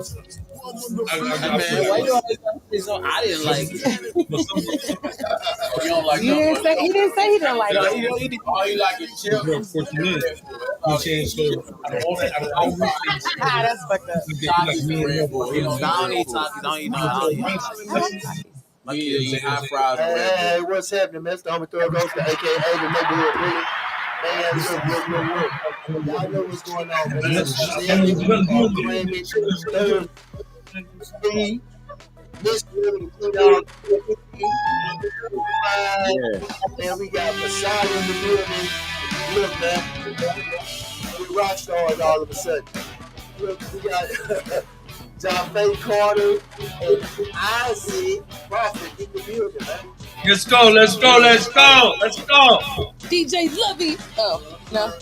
Man, why you always say so? I didn't like it. You don't like He didn't say he didn't like no, it. all you like is chill. Of course, you know. I'm saying so. That's fucked up. Takis and Red Bull. I don't eat Takis. I don't eat Takis. My kids eat hot fries and Red Bull. Hey, what's happening, man? It's the homie Third Ghost, aka the neighborhood really. Man, y'all know what's going on, man. This really clean out. Man, we got Messiah in the building. Look, man, we rock stars all of a sudden. Look, we got John Carter and Isaac Prophet in the building, man. Let's go. DJ Lovey. Oh, no.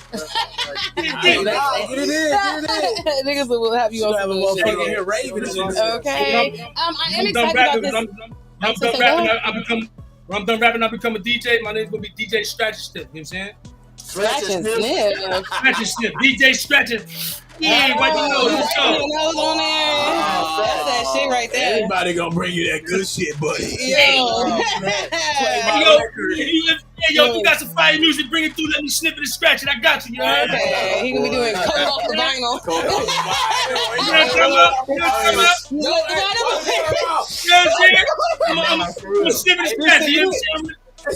Niggas will have you on some bullshit. Here raving. Okay. I am excited about this. When I'm done rapping, I become a DJ. My name's gonna be DJ Scratch and Sniff. You know what I'm saying? Scratch and Sniff. Scratch and Sniff. DJ Scratch and yeah, what you know? Nose on there. That's that shit right there. Everybody gonna bring you that good shit, buddy. Yo, you got some fire music, bring it through, let me snip it and scratch it. I got you, yo. Okay, he gonna be doing coke off the vinyl. I'm gonna snip it and scratch it, you know what I'm saying? Oh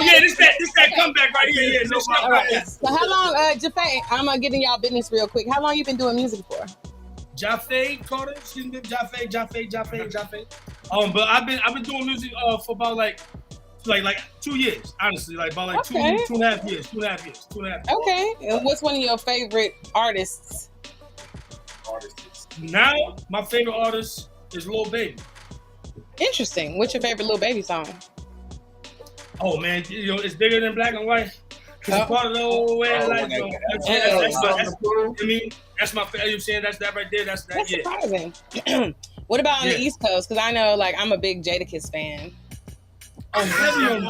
yeah, this that comeback right here. Yeah, so how long, Jaffe? I'm getting y'all business real quick. How long you been doing music for? Jaffe Carter, excuse me, Jaffe. But I've been doing music for about like 2 years, honestly, like about like two and a half years. Okay, and what's one of your favorite artists? Now, my favorite artist is Lil Baby. Interesting. What's your favorite Lil Baby song? Oh man, you know it's bigger than Black and White. It's part of the whole way of life. That's my favorite. You know what I'm saying? That's that right there. That's surprising. What about on the East Coast? Because I know, like, I'm a big Jadakiss fan. I'm heavy on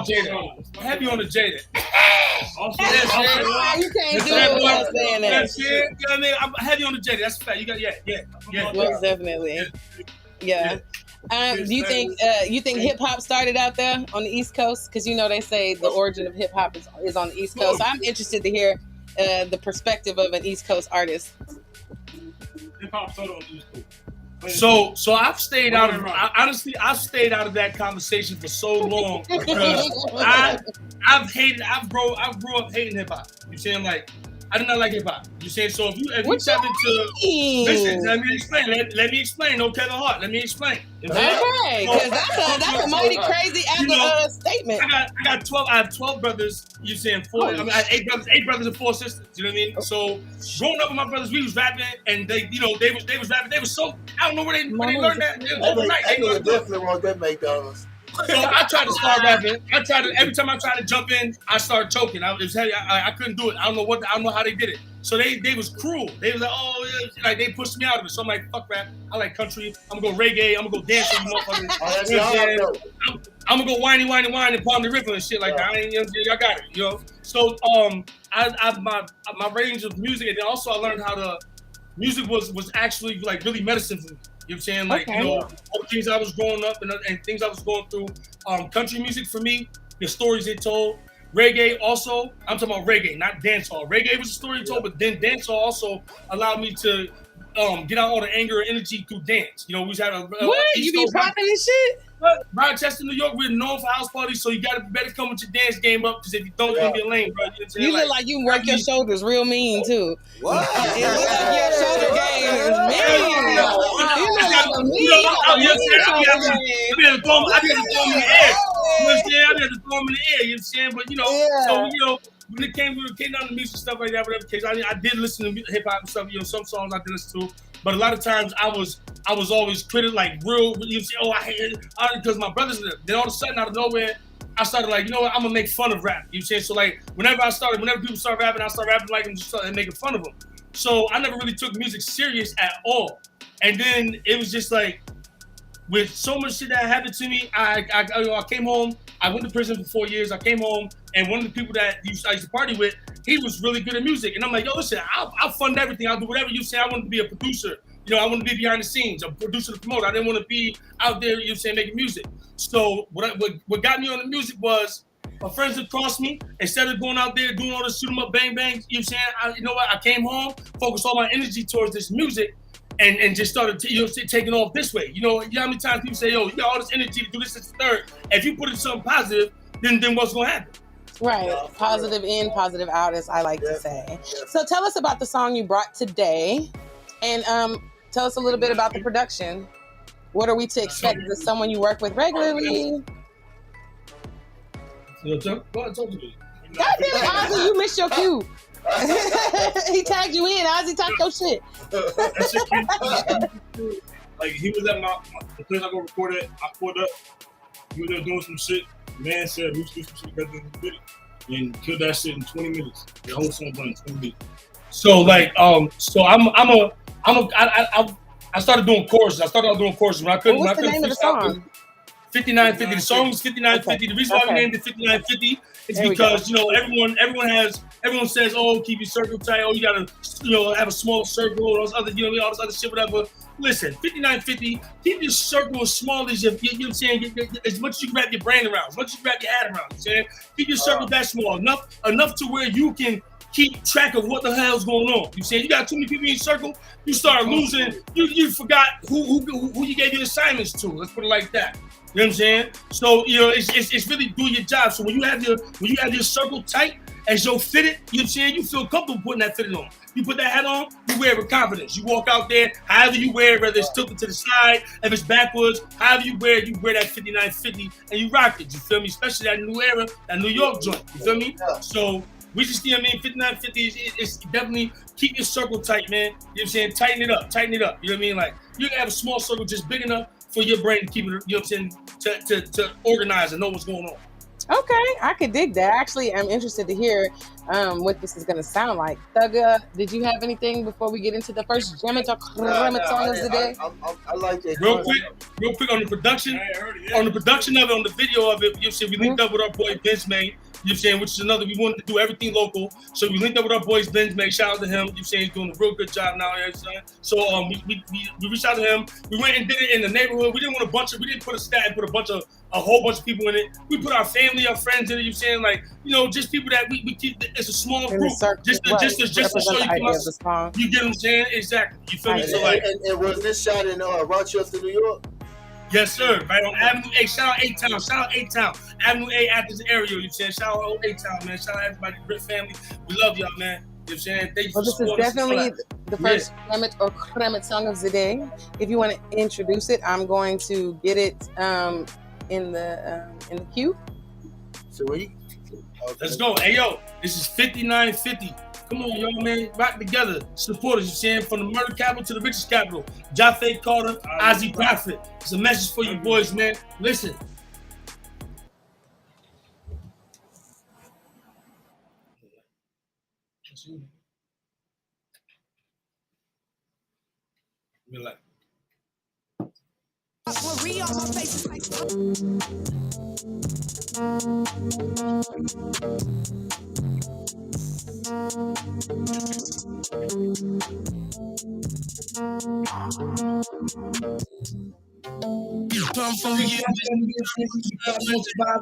the Jada. Also, you can't do it without saying that. That's it. You know what I mean? I'm heavy on the Jada. That's a fact. You got Most definitely. Yeah. Do you think hip hop started out there on the East Coast? Because you know they say the origin of hip hop is on the East Coast. So I'm interested to hear the perspective of an East Coast artist. Hip hop started on the East Coast. So I've stayed out of I've stayed out of that conversation for so long because I grew up hating hip hop. You saying like I do not like hip hop. You saying so if you step into listen, let me explain. Let me explain. No Kevin Hart. Let me explain. Okay, because that's a mighty crazy statement. I got 12. I have 12 brothers. You saying 4? I have 8 brothers and 4 sisters. You know what I mean? So growing up with my brothers, we was rapping, and they was rapping. They was so I don't know where they learned that. They definitely want that McDonald's. So I tried to start rapping. Every time I tried to jump in, I started choking. I couldn't do it. I don't know how they did it. So they was cruel. They was like, oh, yeah, like they pushed me out of it. So I'm like, fuck rap. I like country. I'm gonna go reggae. I'm gonna go dance with you motherfuckers. I'm gonna go whiny and Palm the River and shit like that. Y'all got it, you know. So my range of music, and then also I learned how to music was actually like really medicine for me. You know what I'm saying? Like, you know, all the things I was growing up and things I was going through. Country music for me, the stories it told. Reggae also, I'm talking about reggae, not dancehall. Reggae was a story it told, but then dancehall also allowed me to get out all the anger and energy through dance. You know, we was having what? You be popping this shit? Rochester, New York, we're known for house parties, so you better come with your dance game up, because if you don't, you're gonna be lame, bro. You look like you work your shoulders real mean too. What? It looks like your shoulder game is mean. You look like a mean. I be able to throw him in the air. You know what I'm saying? I be able to throw him in the air. You know what I'm saying? But so when it came down to music stuff like that, whatever case, I did listen to hip hop and stuff. You know, some songs I did listen to. But a lot of times I was always critical, like real. You say, oh, I hate it, because my brothers. Then all of a sudden, out of nowhere, I started like, you know what? I'm gonna make fun of rap. You know what I'm saying? So like, whenever people start rapping, I start rapping like them, just started making fun of them. So I never really took music serious at all. And then it was just like, with so much shit that happened to me, I came home. I went to prison for 4 years. I came home. And one of the people that I used to party with, he was really good at music. And I'm like, yo, listen, I'll fund everything. I'll do whatever you say. I want to be a producer. You know, I want to be behind the scenes, a producer, to promote. I didn't want to be out there, you know what I'm saying, making music. So what got me on the music was my friends across me, instead of going out there doing all the shoot 'em up, bang, bang, you know what I'm saying? You know what? I came home, focused all my energy towards this music, and just started taking off this way. You know how many times people say, yo, you got all this energy to do this, this, third. If you put in something positive, then what's going to happen? Right. Positive in, positive out, as I like to say. So tell us about the song you brought today, and tell us a little bit about the production. What are we to expect? Is this someone you work with regularly? Go ahead, talk to me. God damn it, Ozzy, you missed your cue. He tagged you in. Ozzy, talk your shit. Like, he was at the place I go record at. I pulled up. He was there doing some shit. Man said, we should do some shit together in the video. And killed that shit in 20 minutes. The whole song done in 20 minutes. So like, so I started doing choruses. I started out doing choruses when I couldn't. What's the name of the song? 5950. The song is 5950. The reason why we named it 5950 is because everyone says, oh, keep your circle tight. Oh, you gotta have a small circle. All this other all this other shit, whatever. Listen, 5950. Keep your circle as small as you know what I'm saying. As much as you can wrap your brain around, as much as you can wrap your head around. You know what I'm saying, keep your circle that small enough to where you can keep track of what the hell's going on. You saying you got too many people in your circle, you start losing. You forgot who you gave your assignments to. Let's put it like that. You know what I'm saying? So it's really do your job. So when you have your circle tight as your fitted, you know what I'm saying, you feel comfortable putting that fitted on. You put that hat on, you wear it with confidence. You walk out there, however you wear it, whether it's tilted to the side, if it's backwards, however you wear that 5950 and you rock it. You feel me? Especially that new era, that New York joint. You feel me? So we just, you know what I mean, 5950 is definitely keep your circle tight, man. You know what I'm saying? Tighten it up. You know what I mean? Like, you can have a small circle just big enough for your brain to keep it, you know what I'm saying, to organize and know what's going on. Okay, I could dig that. Actually, I'm interested to hear what this is going to sound like. Thugga, did you have anything before we get into the first Jammitorcrammit song of the day? I like that. Real quick on the production. On the production of it, on the video of it, you know what I'm saying, we linked up with our boy Vince May. You know what I'm saying, which is another, we wanted to do everything local. So we linked up with our boys, Ben's May. Shout out to him. You know what I'm saying, he's doing a real good job now. You know what I'm saying? So we reached out to him. We went and did it in the neighborhood. We didn't put a stat and put a whole bunch of people in it. We put our family, our friends in it. You know what I'm saying, like, just people that we keep. It's a small group. Just to show you come. You get what I'm saying? Exactly. You feel me? So like, and was this shot in Rochester, New York? Yes, sir. Right on Avenue A. Shout out A-Town. Shout out A-Town. Avenue A after this area. You know what I'm saying? Shout out A-Town, man. Shout out everybody, Grit family. We love y'all, man. You know what I'm saying? Thank you for this is definitely the first Jammitorcrammit song of the day. If you want to introduce it, I'm going to get it in the queue. Sweet. Okay. Let's go. Hey, yo, this is 5950. Come on, y'all, man. Rock together. Support us, you saying? From the murder capital to the richest capital. Jaffe Carter, Ozzy Prophet. It's a message for you boys, man. Listen. Relax.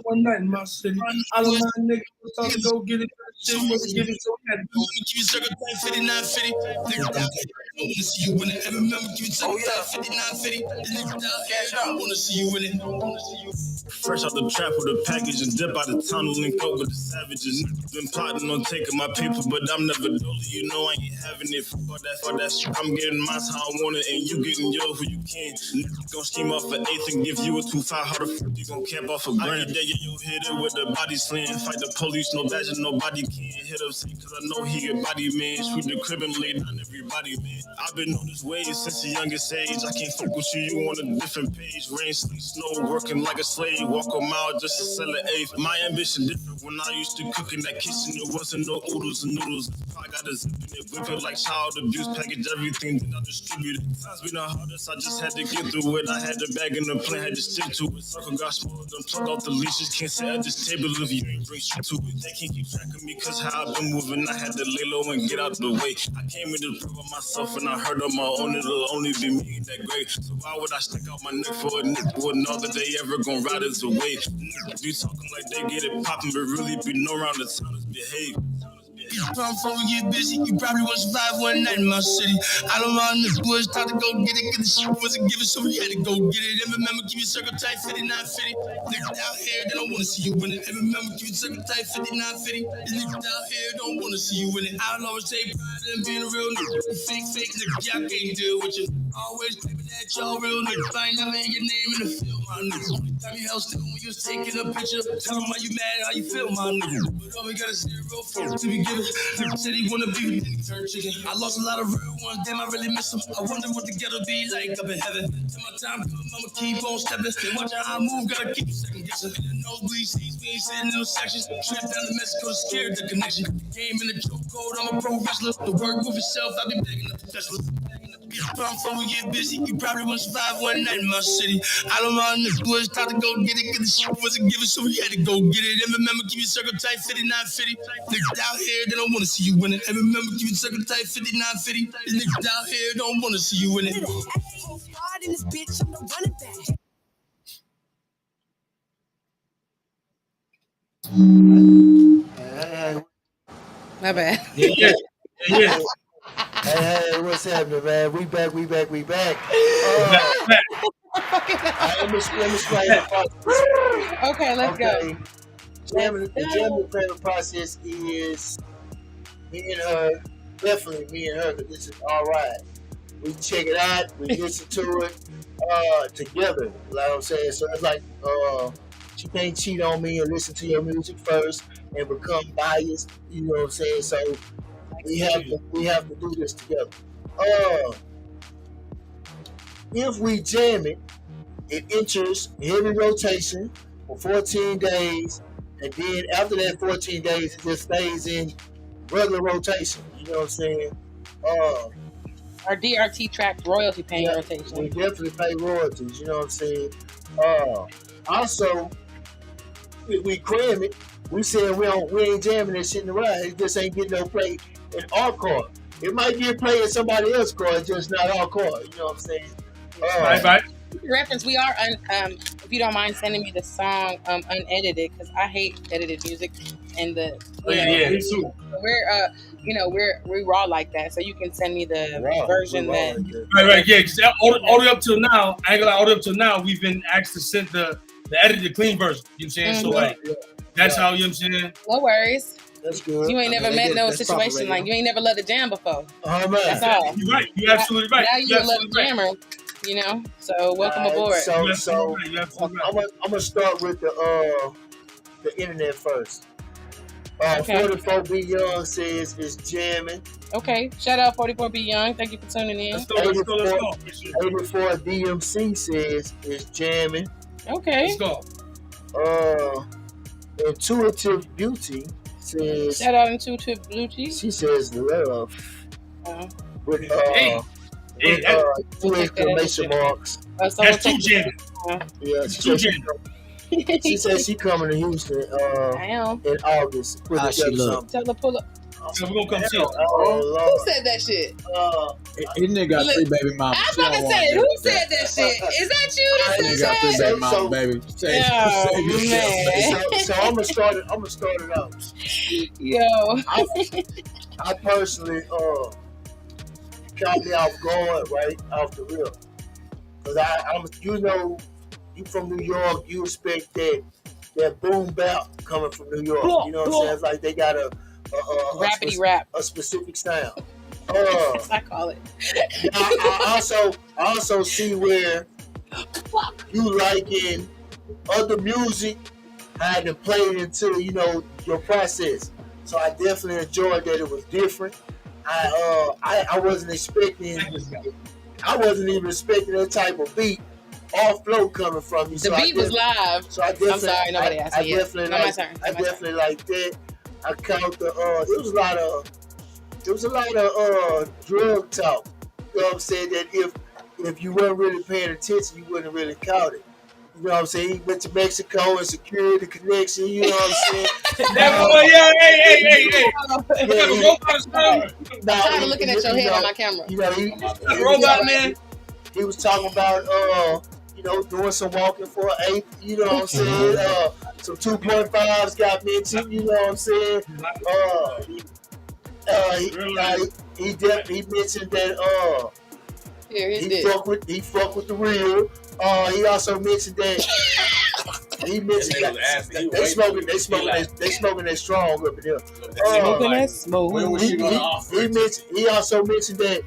One night in my city. All of my niggas was talking to go get it. Shit was getting so heavy. You circle 5950. I wanna see you win it. I remember you circle 5950. I wanna see you win it. Fresh out the trap with a package and dip out the tunnel, link up with the savages. Been plotting on taking my paper, but I'm never dolly. You know I ain't having it for that shit. I'm getting mine how I want it, and you getting yours where you can. Niggas gon' scheme off an eighth and give you a 2-5. How the fuck you gon' camp off a grand? Yeah, you hit it with the body slam. Fight the police, no badge, nobody can hit up. Cause I know he get body man. Shoot the crib and lay down everybody, man. I've been on this way since the youngest age. I can't fuck with you on a different page. Rain, sleet, snow, working like a slave. Walk a mile just to sell an eighth. My ambition different. When I used to cook in that kitchen, it wasn't no oodles and noodles. I got a zip in it, whip it like child abuse, package everything, then I distribute it. Times been the hardest, I just had to get through it. I I had the bag in the plan, had to stick to it. Circle got smaller, done plug off the leashes. Can't sit at this table if you ain't bring shit to it. They can't keep track of me cause how I've been moving. I had to lay low and get out the way. I came in to prove on myself and I heard on my own it'll only be me that great. So why would I stick out my neck for a nigga who would know that they ever gonna ride us away? Niggas be talking like they get it poppin', but really be no round the town is behave. Before we get busy, you probably won't survive one night in my city. I don't know niggas was taught to go get it, cause the shit wasn't given, so we had to go get it. And remember, keep your circle tight, 5950. Niggas out here, they don't wanna see you win it. And remember, keep your circle tight, 5950. These niggas out here don't wanna see you win it. I'll always take pride in being a real nigga. Fake niggas, y'all can't deal with you. Always claiming that y'all real niggas. I ain't never in your name in the film, my nigga. Tell me how still when you was taking a picture. Tell them why you mad, how you feel, my nigga. But all we gotta say real folks to be given. Said he wanna be with me, turn chicken. I lost a lot of real ones, damn, I really miss them. I wonder what the ghetto be like up in heaven. Till my time come, I'ma keep on stepping. They watch how I move, gotta keep second guessing. Nosebleed seats, we ain't sitting in those sections. Trip down to Mexico, scared the connection. Game in the choke code, I'm a pro wrestler. The work with itself, I be begging up the Tesla. Before we get busy, you probably won't survive one night in my city. I don't know niggas was taught to go get it, cause the shit wasn't given, so we had to go get it. And remember, keep your circle tight, 5950. Niggas out here, they don't wanna see you win it. And remember, keep your circle tight, 5950. These niggas out here don't wanna see you win it. Hard in this bitch, I'm the running back. Hey, My bad. Yeah. hey, what's happening, man? We back. Okay, let's go. The Jammitorcrammit process is me and her, definitely me and her, because this is all right. We check it out, we listen to it together, you know what I'm saying? So it's like, she can't cheat on me and listen to your music first and become biased, you know what I'm saying? So we have to do this together. If we jam it, it enters heavy rotation for 14 days, and then after that 14 days, it just stays in regular rotation. You know what I'm saying? Our DRT track royalty paying rotation. We definitely pay royalties. You know what I'm saying? Also, we cram it. We said we ain't jamming that shit in the ride. It just ain't getting no play in our car. It might get play in somebody else's car, it's just not our car. You know what I'm saying? Right. Reference, we are if you don't mind sending me the song unedited, because I hate edited music, and me too. We're raw like that, so you can send me the version that. Right, yeah. Because all the way up till now, I ain't gonna lie, all the way up till now, we've been asked to send the edited clean version. You know what I'm saying? So like, that's how, you know what I'm saying? No worries. That's good. You ain't never met no situation like you ain't never loved a jam before. Oh man, that's all. You're right. You're absolutely right. Now you love a jammer. You know, so welcome aboard. So I'm gonna start with the internet first. 44B Young says it's jamming. Okay, shout out 44B Young. Thank you for tuning in. Let's go. 84 DMC says it's jamming. Okay. Let's go. Intuitive Beauty says. Shout out Intuitive Beauty. She says love. With two exclamation marks. That's too jamming. Yeah, she says she coming to Houston in August. How she look? Tell her pull up. So we're gonna come see her. Who said that shit? This nigga got 3 baby mamas. I was about to say, who said that shit? Is that you that said got 3 that? baby mamas, baby. So I'm gonna start it out. Yo, I personally caught me off guard, right off the rip, because I'm you from New York, you expect that boom bap coming from New York. You know what I'm saying? It's like they got a rapidy rap, a specific sound. I call it. I also see where you liking other music, how to play it into your process. So I definitely enjoyed that it was different. I wasn't expecting. I wasn't even expecting that type of beat or flow coming from you. The beat was live. So I definitely, I'm sorry, nobody asked me. I definitely like that. I count the. It was a lot of drug talk. You know what I'm saying? That if you weren't really paying attention, you wouldn't have really caught it. You know what I'm saying? He went to Mexico and secured the connection. You know what I'm saying? Yeah, hey. Yeah, The robot is coming. I'm tired of looking at your head on my camera. You know, The robot, man. He was talking about, doing some walking for an 8. You know what I'm saying? Some 2.5s got mentioned. You know what I'm saying? He mentioned that he fuck with the real. He also mentioned that they smoking that strong up in there. Smoking that smoke. He also mentioned that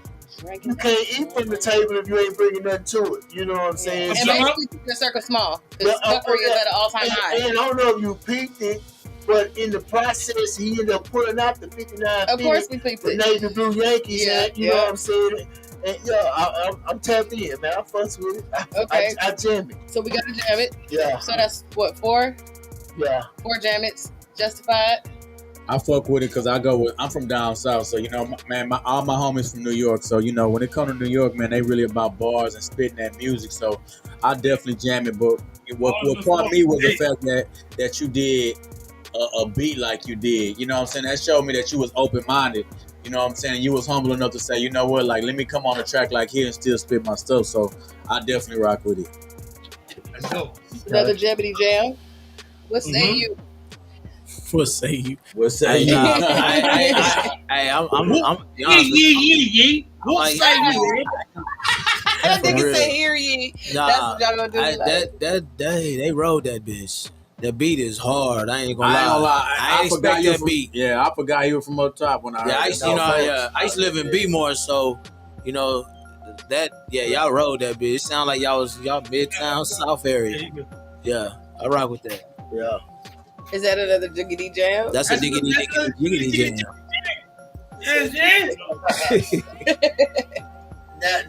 you can't eat from the table if you ain't bringing nothing to it. You know what I'm saying? And basically keep your circle small because fuckery is at an all-time high. And I don't know if you peeped it, but in the process, he ended up pulling out the 59. Of course, we peeped it. The Navy Blue Yankees. You know what I'm saying? And I'm tapped in, man. I fucks with it. I jam it. So we got to jam it. Yeah. So that's what, 4? Yeah. 4 jam it's justified. I fuck with it because I'm from down south, so man, all my homies from New York. So when it comes to New York, man, they really about bars and spitting that music. So I definitely jam it. But what caught me was the fact that you did a beat like you did. You know what I'm saying? That showed me that you was open minded. You know what I'm saying? You was humble enough to say, you know what, like let me come on a track like here and still spit my stuff. So I definitely rock with it. Let's go. Another Jammity Jam. What say you? What say you? What say you? I'm Yee. What say you? I think it say hear ye. Nah, that's what y'all gonna do. They rode that bitch. That beat is hard. I ain't gonna lie. I ain't expect that beat. Yeah, I forgot you were from up top when I heard I used to live in B-More, so y'all rode that bitch. It sound like y'all Midtown South area. Yeah, I rock with that. Yeah. Is that another Jiggity Jam? That's a diggity jam.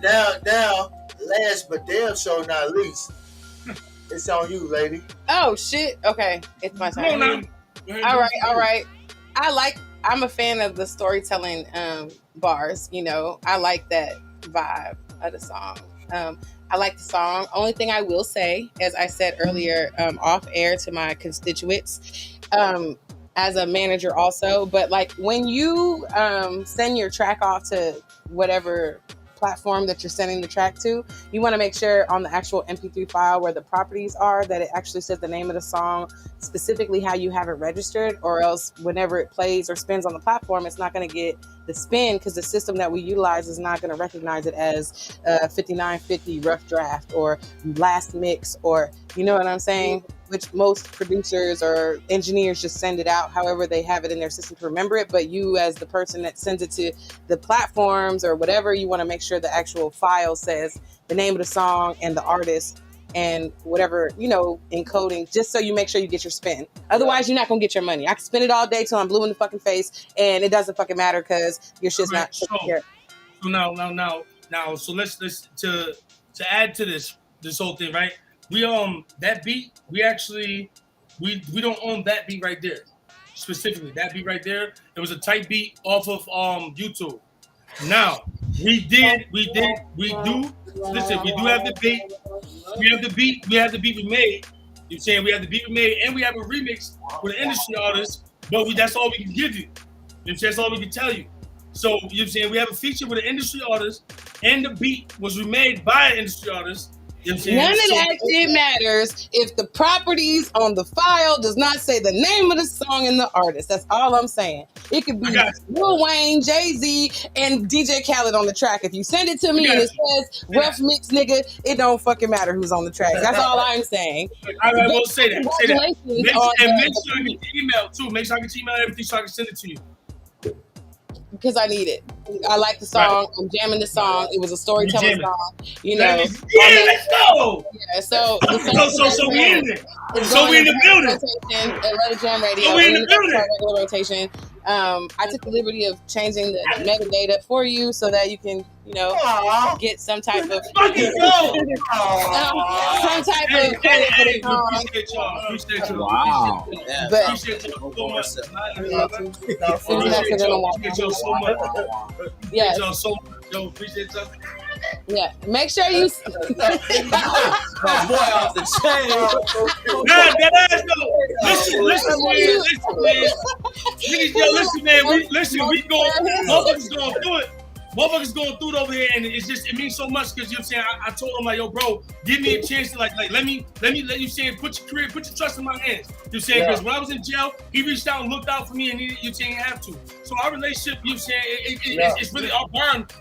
Now, last but damn sure not least, it's on you, lady. Oh shit! Okay, it's my turn. All right. I'm a fan of the storytelling bars. I like that vibe of the song. I like the song. Only thing I will say, as I said earlier, off air to my constituents, as a manager also, but like when you send your track off to whatever platform that you're sending the track to, you want to make sure on the actual MP3 file where the properties are that it actually says the name of the song, specifically how you have it registered, or else whenever it plays or spins on the platform, it's not going to get the spin because the system that we utilize is not going to recognize it as 5950 rough draft or last mix, or you know what I'm saying? Which most producers or engineers just send it out however they have it in their system to remember it. But you, as the person that sends it to the platforms or whatever, you want to make sure the actual file says the name of the song and the artist and whatever, encoding, just so you make sure you get your spin. Otherwise, you're not going to get your money. I can spin it all day till I'm blue in the fucking face and it doesn't fucking matter because your shit's not taken care of. So now, so let's to add to this whole thing, right? We that beat, we don't own that beat right there. Specifically, that beat right there, it was a tight beat off of YouTube. Now, we do have the beat. We have the beat we made. You know what I'm saying? We have the beat we made and we have a remix with an industry artist, but that's all we can give you. That's all we can tell you. So, you know what I'm saying? We have a feature with an industry artist and the beat was remade by an industry artist. None of that shit matters if the properties on the file does not say the name of the song and the artist. That's all I'm saying. It could be Lil Wayne, Jay-Z, and DJ Khaled on the track. If you send it to me and it says rough mix, nigga, it don't fucking matter who's on the track. That's all I'm saying. I will say that. Make sure I get your email too. Make sure I get your email and everything so I can send it to you. Because I need it. I like the song. Right. I'm jamming the song. It was a storytelling song. Yeah, let's go. Yeah, so we in it. So we in the building. Let It Jam Radio. So we in the building. Regular rotation. I took the liberty of changing the metadata for you so that you can, get some type of some type of credit for the song. Appreciate y'all. Wow. But appreciate y'all so much. Yes. Y'all so much. Yo, appreciate y'all. Yeah, make sure you. My boy off the chain. Nah, that ass though. Listen, man. Niggas, yo, listen, man. We going, motherfuckers going through it. Motherfuckers going through it over here, and it means so much because you know what I'm saying. I told him like, yo, bro, give me a chance to like let me let you saying put your career, put your trust in my hands. You know what I'm saying? Because when I was in jail, he reached out and looked out for me, and you saying he have to. So our relationship, you know what I'm saying, it's really our bond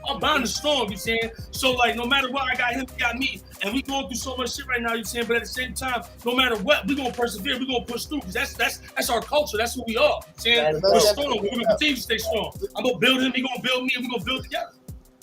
is strong. You know what I'm saying? So like, no matter what, I got him, he got me, and we going through so much shit right now. You know what I'm saying? But at the same time, no matter what, we gonna persevere. We gonna push through because that's our culture. That's who we are. You know what I'm saying? We're strong. We're gonna continue to stay strong. I'm gonna build him. He gonna build me, and we gonna build together.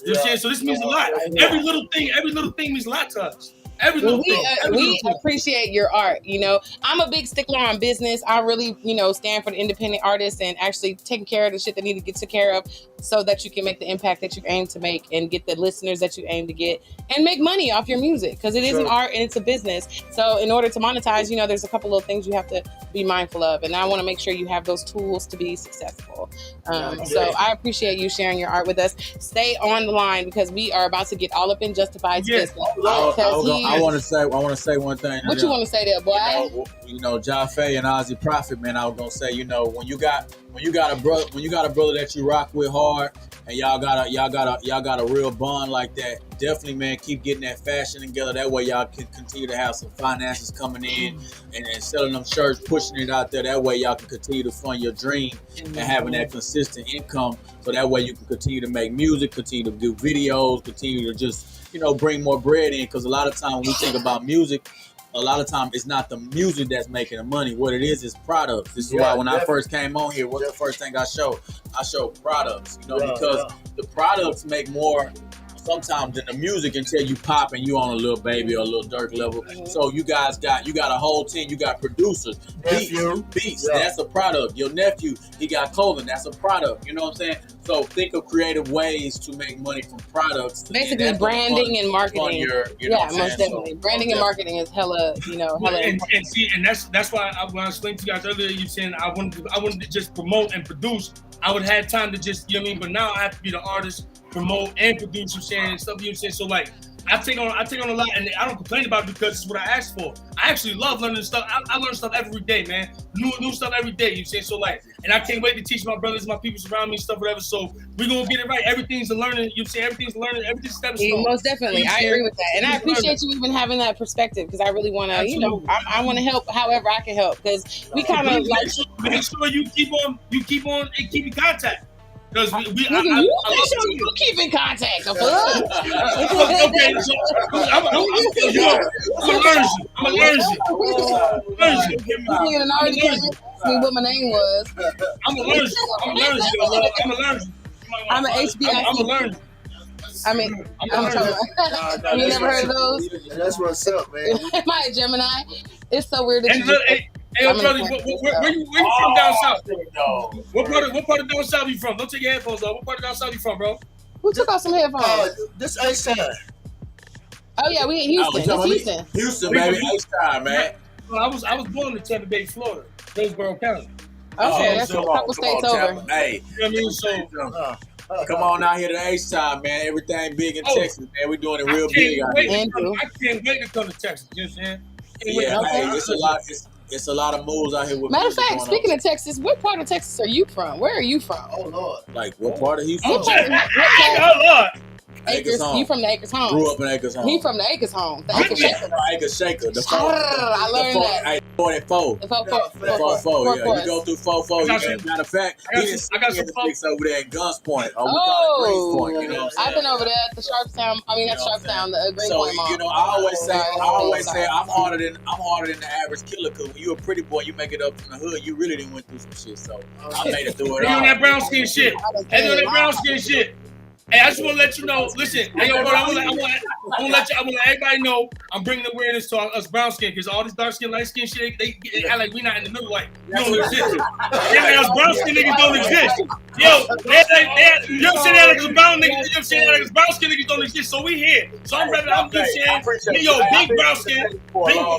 You know what I'm saying? So this means a lot. Every little thing means a lot to us. We appreciate your art. You know, I'm a big stickler on business. I really, stand for the independent artists and actually taking care of the shit that need to get taken care of so that you can make the impact that you aim to make and get the listeners that you aim to get and make money off your music because it is an art and it's a business. So in order to monetize, there's a couple of things you have to be mindful of. And I want to make sure you have those tools to be successful. So I appreciate you sharing your art with us. Stay on the line because we are about to get all up in Justified's business. I want to say one thing. What you want to say there, boy? Jaffe and Ozzy Prophet, man. I was gonna say, when you got a brother that you rock with hard, and y'all got a real bond like that. Definitely, man, keep getting that fashion together. That way, y'all can continue to have some finances coming in and selling them shirts, pushing it out there. That way, y'all can continue to fund your dream and having that consistent income. So that way, you can continue to make music, continue to do videos, continue to just bring more bread in. Because a lot of times when we think about music, a lot of times it's not the music that's making the money. What it is products. This is why when I first came on here, what's the first thing I showed? I showed products, because the products make more sometimes than the music until you pop and you on a Lil Baby or a Lil Durk level. So you got a whole team. You got producers, beats. That's a product. Your nephew, he got clothing. That's a product. You know what I'm saying? So think of creative ways to make money from products. Basically, branding and marketing. Most definitely. Branding and marketing is hella. And that's why when I explained to you guys earlier, you saying I wanted to just promote and produce. I would have time to just, but now I have to be the artist, promote and produce, and stuff, So like, I take on a lot, and I don't complain about it because it's what I asked for. I actually love learning stuff. I learn stuff every day, man. New stuff every day. So like, and I can't wait to teach my brothers, my people around me, stuff, whatever. So we're gonna get it right. Everything's a learning. Everything's a learning. Everything's stepping stone. Most definitely, I agree with that, and I appreciate you even having that perspective because I really want to, I want to help however I can help because we kind of like. Make sure you keep on and keep in contact. Because you keep in contact. Okay, so I'm allergic. You didn't already tell me what my name was. I'm allergic. I'm an HBIC. I'm allergic. You never heard of those? That's what's up, man. Am I a Gemini? It's so weird that Hey, brother, where you from down south? What part of down south you from? Don't take your headphones off. What part of down south you from, bro? Who took off some headphones? This H-Time. Oh yeah, we in Houston. It's Houston. Houston, baby. H-Time, man. I was born in Tampa Bay, Florida, Hillsborough County. Okay, that's a couple states over. Hey, come on out here to H-Time, man. Everything big in Texas, man. We're doing it real big out here. I can't wait to come to Texas. You know what I'm saying? It's a lot of moves out here. Matter of fact, speaking of Texas, what part of Texas are you from? Where are you from? Oh Lord! Like what part of Houston? Oh Lord! Acres. You from the Acres home? Grew up in Acres home. He from the Acres home. The Acres Shaker. Acres Shaker. The I learned that. 44. The 4-4. Yeah, you go through 4-4. Matter of fact, I got some folks over there at Guns Point. Point, I've been over there at the Sharpstown. I mean, not Sharpstown, the Green Point Mall. I always say I'm harder than the average killer. Cause when you're a pretty boy, you make it up from the hood. You really didn't went through some shit. So I made it through it all. Doing that brown skin shit. Hey, I just want to let you know. Listen, I want to let everybody know. I'm bringing awareness to us brown skin because all this dark skin, light skin shit, they act like we not in the middle. Like we don't exist. Us brown skin niggas don't exist. Yo, you know what I'm saying? Like a brown nigga, you know what I'm saying? Like a brown skin niggas don't exist, so we here. So I'm ready. I'm just saying, yo, big brown skin.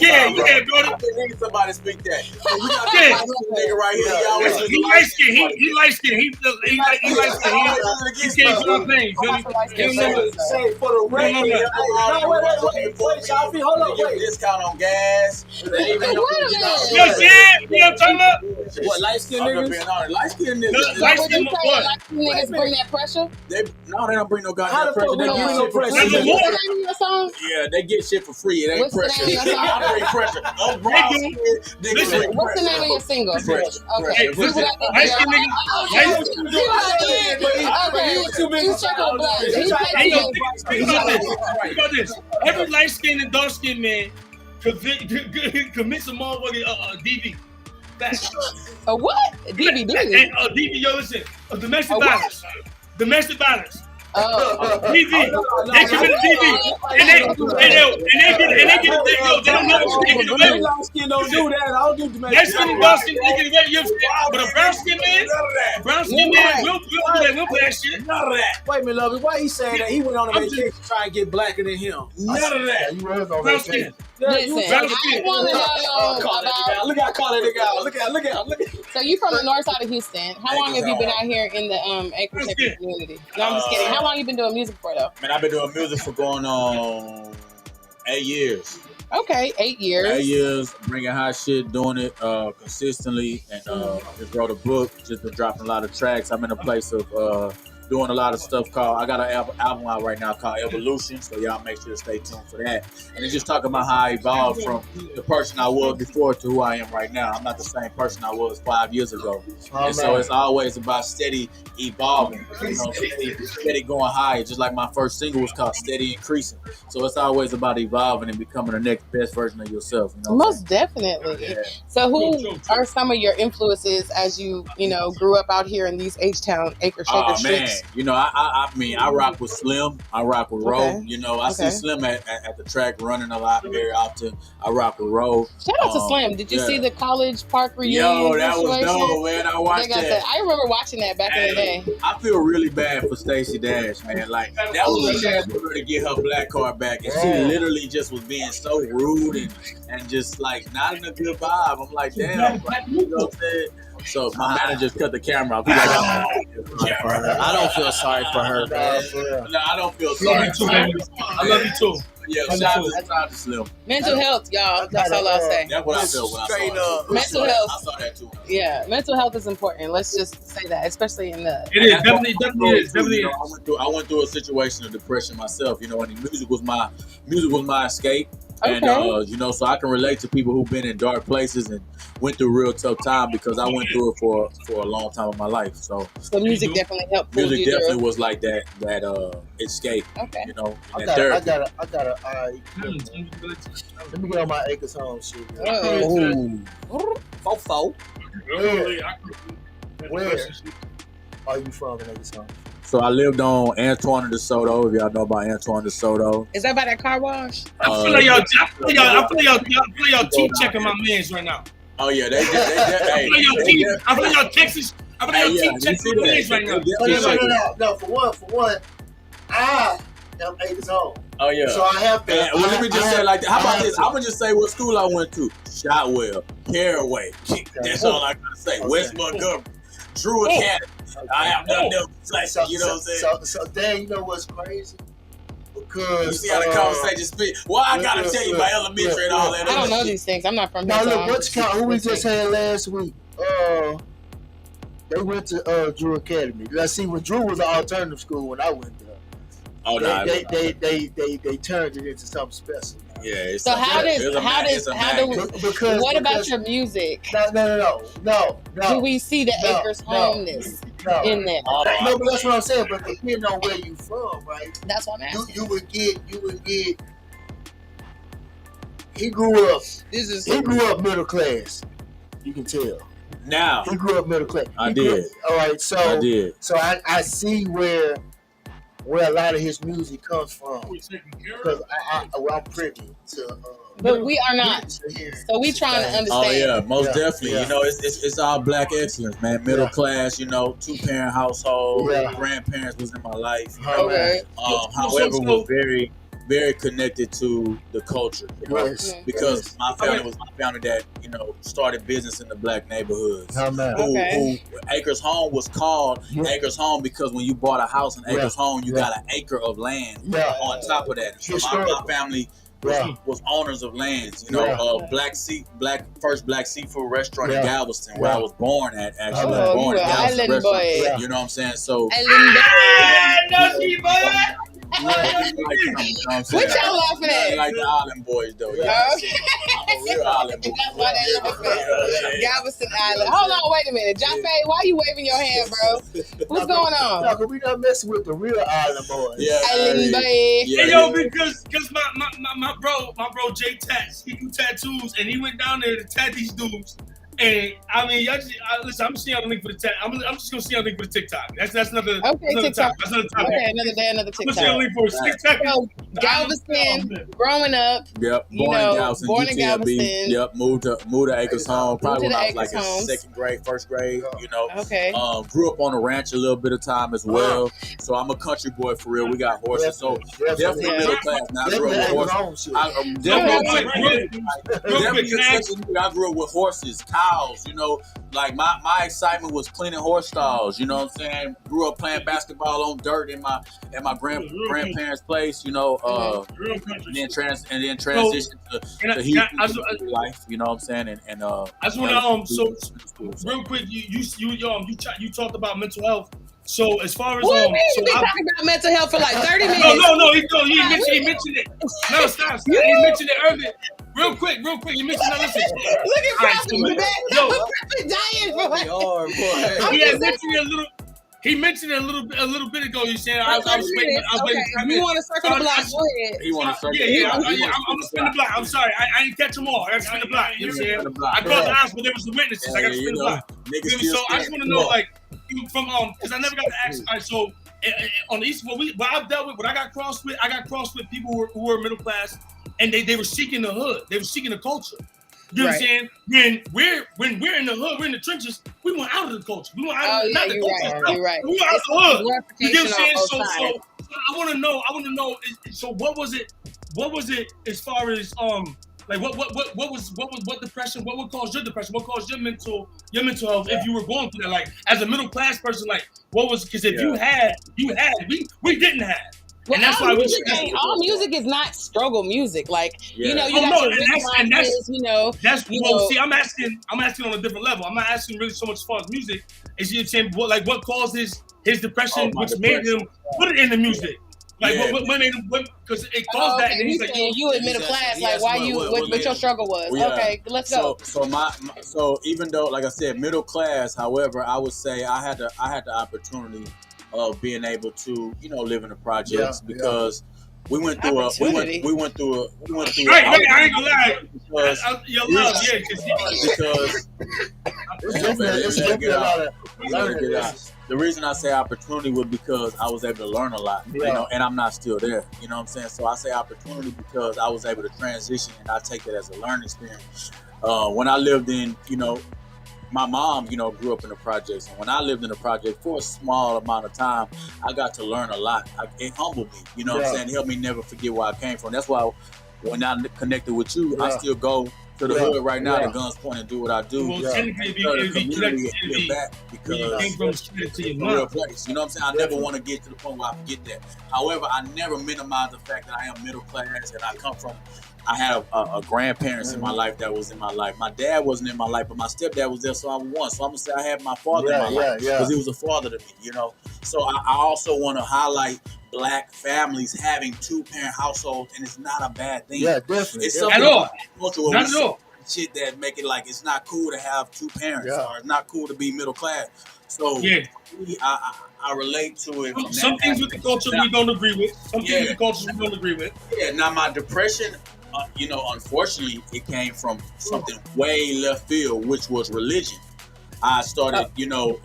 Yeah, bro. I need somebody to speak that. We got this nigga right here. He light skin. He light skin. He light skin. He can't do my thing. Say for the record. Wait, hold on, wait. Discount on gas. You know what I'm saying? You know what I'm talking about? What, light skin niggas? Light skin niggas. Light skin what? Niggas bring that pressure. They don't bring no How goddamn the fuck pressure. They we get bring no shit for pressure? free. That's the water. Your song? Yeah, they get shit for free. It ain't What's the pressure. name of your song? I bring pressure. I'm brown skin. Listen. What's the name of your single? Pressure. Okay. Hey, listen. Light skin niggas. Think about this. Every light skinned and dark skinned man commits a motherfucking DV. Facts. A what? DVD. And DV, yo, listen. Domestic violence. Domestic violence. Oh. DV. They committed DV. And they get away. Light skin don't do that. I don't do domestic. Light skin and dark skin, they get away. You know what I'm saying? But a brown skin man, we'll do that. We'll play that shit. None of that. Wait a minute, Lovey. Why he saying that? He went on a vacation to try and get blacker than him. None of that. You was on Brown that skin. Listen, I want to know about. Look how I call that nigga out. Look at. So you from the north side of Houston? How long have you been out here in the Acre Texas community? No, I'm just kidding. How long you been doing music for though? Man, I've been doing music for going on 8 years. Okay, 8 years. 8 years, bringing hot shit, doing it consistently, and just wrote a book. Just been dropping a lot of tracks. I'm in a place of doing a lot of stuff I got an album out right now called Evolution, so y'all make sure to stay tuned for that. And it's just talking about how I evolved from the person I was before to who I am right now. I'm not the same person I was 5 years ago. And so it's always about steady evolving, steady going higher. Just like my first single was called Steady Increasing. So it's always about evolving and becoming the next best version of yourself. You know Most definitely. Yeah. So who are some of your influences as you grew up out here in these H-Town Acre Shaker streets? You know, I mean, I rock with Slim. I rock with Ro. Okay. You know, I see Slim at the track running a lot very often. I rock with Ro. Shout out to Slim. Did you see the College Park reunion? Yo, that situation? was dope, man. I watched that. I remember watching that back in the day. I feel really bad for Stacey Dash, man. Like, that was a chance for her to get her black card back. And she literally just was being so rude and just, like, not in a good vibe. I'm like, damn, you know what I'm saying? So my manager cut the camera off. He's like, I don't feel sorry for her. No, I don't feel sorry. I love you too. Yeah, shout out to Slim. Mental health, y'all. That's all I'll say. That's what I felt when I saw it. Mental health. I saw that too. Yeah, mental health is important. Let's just say that, especially in the. It is definitely is. I went through a situation of depression myself. You know, and music was my escape. And so I can relate to people who've been in dark places and went through real tough time because I went through it for a long time of my life. So music definitely helped. Music definitely was like that escape. Okay. You know, I gotta. Let me get on my Acres Home shit. Fofo. Where are you from in Acres Home? So I lived on Antoine de Soto. If y'all know about Antoine de Soto, is that by that car wash? I feel like y'all team checking my mans right now. Oh yeah, they I feel like y'all Texas. I feel like y'all team checking my mans right now. No. For one, I am Acres Home. Oh yeah. So I have been. Well, let me just say like that. How about this? I'm gonna just say what school I went to: Shotwell, Caraway. That's all I gotta say. West Montgomery, Drew Academy. I have nothing else to say. You know what I'm saying? So Dan, you know what's crazy? Because you see how the conversation speak. Well, I gotta tell you about elementary and all that. I don't know these things. I'm not from here. Now look, who we just had last week? They went to Drew Academy. Let's see, when Drew was an alternative school when I went there. Oh no! They turned it into something special. Yeah. So what about your music? No. Do we see the Acres Homeness in there? No, but that's what I'm saying. But depending on where you from, right? That's what I'm asking. You would get. He grew up middle class. You can tell. Now he grew up middle class. I did. All right, so I did. So I see where a lot of his music comes from because I'm privy to but we are not. So we trying to understand. Oh yeah, most definitely. Yeah. You know, it's all black excellence, man. Middle class. You know, 2-parent household. Yeah. Grandparents was in my life. You know? Okay. However, we're very, very connected to the culture. You know? Yes. Because my family was my family that started business in the black neighborhoods. Oh, man. Who Acres Home was called Acres Home because when you bought a house in Acres Home, you got an acre of land on top of that. So my family was owners of lands. You know, first black seafood restaurant in Galveston, where I was born at. Actually, I was born in Galveston Island boy. You know what I'm saying? So. What y'all laughing at? Like the Island boys, though. Yeah. I'm a real Island boy. That's why they laughing. Galveston Island. Hold on, wait a minute. Jaffe, why you waving your hand, bro? What's going on? No, but we not messing with the real Island boys. Yeah. Island boy. Hey, yo, because my bro Jay Tats, he do tattoos, and he went down there to tat these dudes. And I mean, listen, I'm seeing the link for the tag. I'm just gonna see the link for the TikTok. That's another. Okay, TikTok. That's another topic. Okay, another day, another TikTok. I'm gonna see the link for TikTok. So, Galveston, growing up. Yep, born in Galveston. Yep, moved to Acres Home. Probably when I was like in second grade, first grade. You know. Okay. Grew up on a ranch a little bit of time as well. So I'm a country boy for real. We got horses, so definitely middle class. Now I grew up with horses. I grew up with horses, cows. You know, like my excitement was cleaning horse stalls. You know what I'm saying? Grew up playing basketball on dirt in my grandparents' place. You know, and then transition to Houston life. You know what I'm saying? And I just want to real quick. You talked about mental health. So as far as what do you mean you been talking about mental health for like 30 minutes? No, he mentioned it. No, stop. He mentioned it earlier. Real quick, he mentioned it. Listen. Look at Prophet, man. Prophet dying for it. He mentioned it a little bit ago. You saying I was waiting. You want to circle the block? Go ahead. He want to circle. Yeah. I'm gonna spin the block. I'm sorry, I didn't catch them all. I got to spin the block. You know what I'm saying? I caught the eyes, but there was the witnesses. I got to spin the block. So I just want to know, like, from because I never got to ask. All right, so on the East, what I've dealt with, what I got crossed with people who were middle class, and they were seeking the hood. They were seeking the culture. You know what I'm saying? When we're in the hood, we're in the trenches. We want out of the culture. We want out of the culture. You're right. We want out of the hood. You know what I'm saying? So I want to know. So what was it as far as like what depression? What caused your depression? What caused your mental health? If you were going through that, like as a middle class person, like what was? Because if you had, we didn't have. Well, and that's why all music is not struggle music. Like you got that's well. See, I'm asking on a different level. I'm not asking really so much as far as music. Is you saying what caused his depression, which made him put it in the music? Like what made him? Because it caused that. And he's like, you in middle class. Like why you? What your struggle was? Okay, let's go. So even though, like I said, middle class. However, I would say I had the opportunity of being able to, live in the projects because we went through I ain't gonna lie. Because the reason I say opportunity was because I was able to learn a lot, and I'm not still there. You know what I'm saying? So I say opportunity because I was able to transition, and I take it as a learning experience. When I lived in, my mom, grew up in the projects. And when I lived in the project for a small amount of time, I got to learn a lot. It humbled me, you know what I'm saying? It helped me never forget where I came from. That's why when I connected with you, I still go to the hood right now, the guns point and do what I do. Well, technically, because real place. You know what I'm saying? I never want to get to the point where I forget that. However, I never minimize the fact that I am middle class and I had a grandparents in my life that was in my life. My dad wasn't in my life, but my stepdad was there, so I won. So I'm gonna say I had my father in my life because he was a father to me, So I also want to highlight Black families having 2-parent households, and it's not a bad thing. Yeah, definitely. It's something at all. Not at all. Shit that make it like it's not cool to have 2 parents, or it's not cool to be middle class. So I relate to it. Some things with the culture we don't agree with. Some things with the culture we don't agree with. Yeah. Now my depression. Unfortunately, it came from something way left field, which was religion. I started,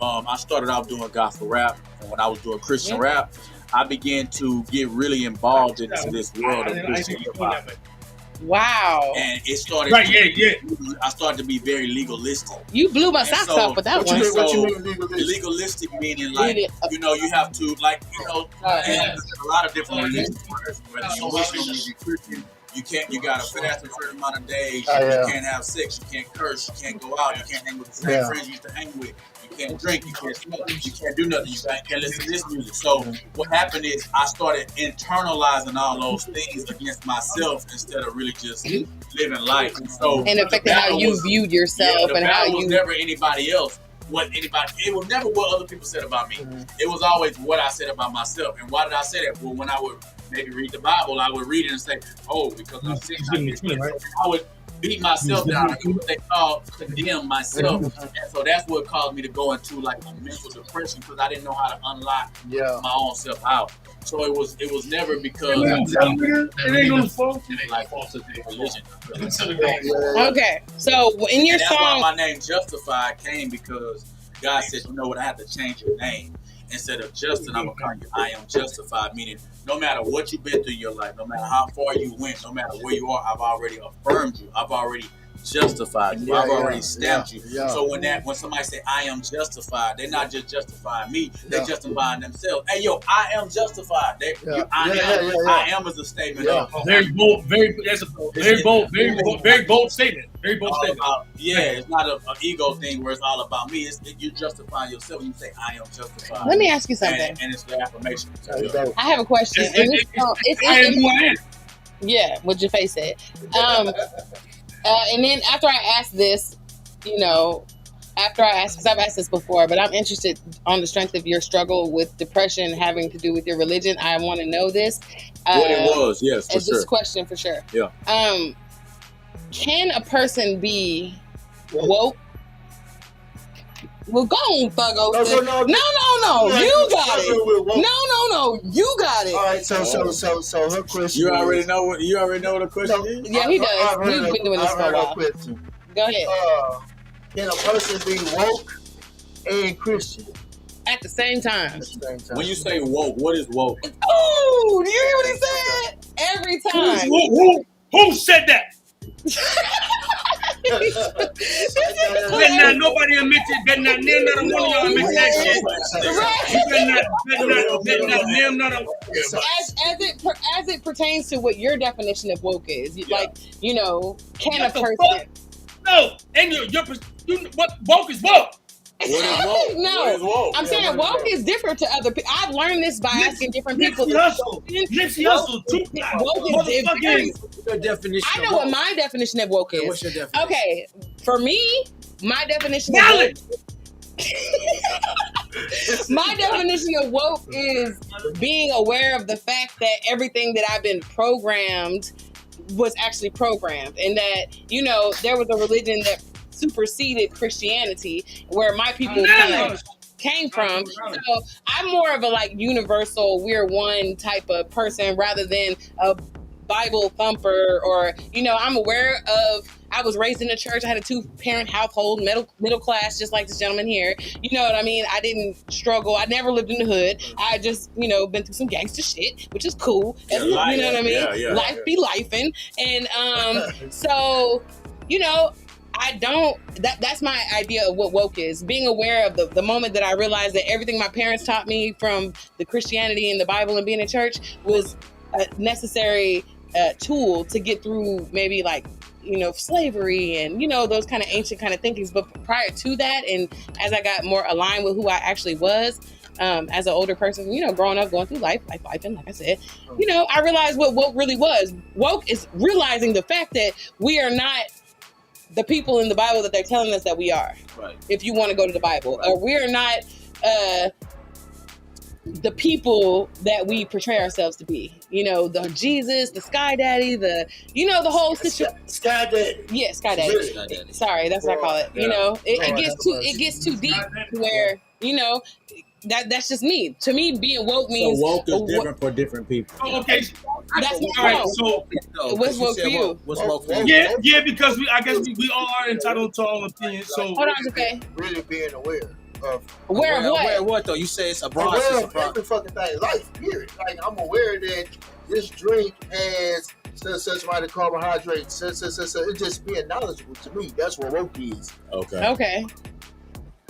I started off doing gospel rap, and when I was doing Christian rap, I began to get really involved into this world of Christian hip hop. Wow. And it started. Right, yeah. I started to be very legalistic. You blew my And socks so- off with that What one. you mean, what you So, mean legalistic? legalistic meaning like, you know, you have to like, you know, and there's a lot of different religions. Whether you're Muslim, you're Christian, you gotta fast a certain amount of days. Oh, yeah. You can't have sex. You can't curse. You can't go out. You can't hang with the same Yeah. friends you used to hang with. You can't drink. You can't smoke. You can't do nothing. You can't listen to this music. So what happened is I started internalizing all those things against myself instead of really just living life. And so And affecting the how battle you was- viewed yourself the and how battle was you. never anybody else. It was never what other people said about me. It was always what I said about myself. And why did I say that? Well, when I would maybe read the Bible, I would read it and say, "Oh, because I'm sick." I would beat myself down. I would they call condemn myself, and so that's what caused me to go into like a mental depression because I didn't know how to unlock Yeah. my own self out. So it was never because It ain't gonna fall. like religion. Okay, so in your And that's why song, my name Justified came because God said, you know what, I have to change your name. Instead of Justin, I'm gonna call you I Am Justified, meaning no matter what you've been through in your life, no matter how far you went, no matter where you are, I've already affirmed you. I've already justified you. I've already stamped you. Yeah. So when somebody say I am justified, they're not just justifying me, they're Yeah. justifying themselves. Hey yo, I am justified. Yeah. I am is a statement Yeah. of Very bold, that's a very bold statement. Very bold all statement. about, it's not an ego thing where it's all about me. You justify yourself when you say I am justified. let me ask you something. And it's the affirmation. There you go. I have a question. In this song, I am who I am. yeah, what your face said. And then after I asked this, because I've asked this before, but I'm interested on the strength of your struggle with depression having to do with your religion. I want to know this. What it was, yes, for It's this sure. question for sure. Yeah. Can a person be woke? Well, go on, Thuggo. No, No. You got it. No. You got it. All right, so her question. You already know what the question is? Yeah, he does. I've heard We've been doing this I've for a heard her while. question. Go ahead. Can a person be woke and Christian At the same time. at the same time? When you say woke, what is woke? Oh, do you hear what he said? Every time. Who said that? Better not nobody admit it. Better not name not one of y'all admit that shit. Right. Better not name not a. As it pertains to what your definition of woke is, can What a the person? fuck? No, and what woke is woke. What is woke? No, What is woke? I'm saying woke is different to other people. I've learned this by asking different people. Nipsey Hussle, Tupac, Woke is different. motherfucking. Your definition. I know what my definition of woke is. What's your definition? Okay, for me, my definition Knowledge. my definition of woke is being aware of the fact that everything that I've been programmed was actually programmed, and that there was a religion that superseded Christianity where my people came from. So I'm more of a universal, we're one type of person rather than a Bible thumper, or I'm aware of. I was raised in a church. I had a 2-parent household, middle class, just like this gentleman here. You know what I mean? I didn't struggle. I never lived in the hood. I just, been through some gangster shit, which is cool. Yeah, You know what I mean? yeah, Life be lifing. And so, I don't, that's my idea of what woke is. Being aware of the moment that I realized that everything my parents taught me from the Christianity and the Bible and being in church was a necessary tool to get through maybe slavery and, those kind of ancient kind of thinkings. But prior to that, and as I got more aligned with who I actually was, as an older person, growing up, going through life, and like I said, I realized what woke really was. Woke is realizing the fact that we are not the people in the Bible that they're telling us that we are. Right. If you want to go to the Bible, or we are not the people that we portray ourselves to be. The Jesus, the Sky Daddy, the whole situation. Sky Daddy. Yeah, Sky Daddy. Sorry, that's what I call it. It gets too deep to where that's just me. To me, being woke means So woke is different for different people. Okay, that's all my right. point. So What's woke for you? What's woke for you? yeah, because I guess we all are entitled to our own opinion. So Hold on, okay. Really being aware of. Aware of what? Aware of what though? You say it's a broad. Aware of every fucking thing. Life, period. I'm aware that this drink has such amount of carbohydrates. It's just being knowledgeable to me. That's what woke is. Okay. Okay.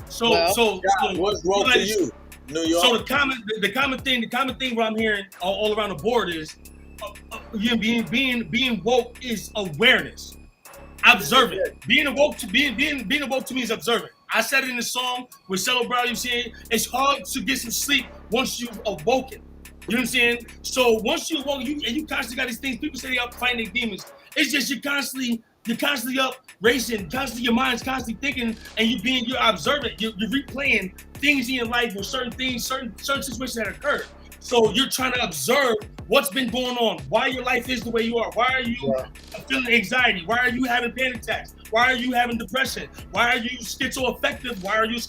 So What's woke to you? New York. So the common thing what I'm hearing all around the board is being woke is awareness. Observant. Being awoke to me is observant. I said it in the song with Cello Brown, you saying it's hard to get some sleep once you've awoken. You know what I'm saying? So once you awoke, you constantly got these things. People say they up fighting their demons. It's just you're constantly up racing, constantly your mind's constantly thinking, and you're observant. You're replaying things in your life with certain things, certain situations that occurred. So you're trying to observe what's been going on, why your life is the way you are, why are you feeling anxiety, why are you having panic attacks, why are you having depression, why are you schizoaffective, why are you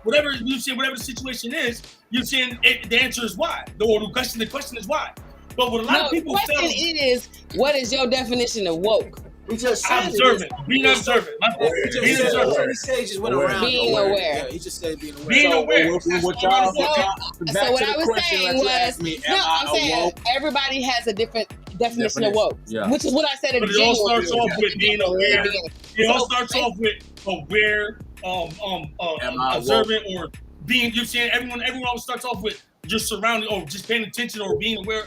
whatever you say, whatever the situation is, you're saying the answer is why. The question is why. But what a lot of people the question is, what is your definition of woke? We just said observant. Being observant. Being observant. He just went around being aware. Yeah, he just said being aware. Being aware. So what I was saying was, I'm saying everybody has a different definition of woke, which is what I said at the beginning. It all starts off with being aware. It all starts off with aware, observant, or being. You're saying everyone starts off with just surrounding or just paying attention or being aware.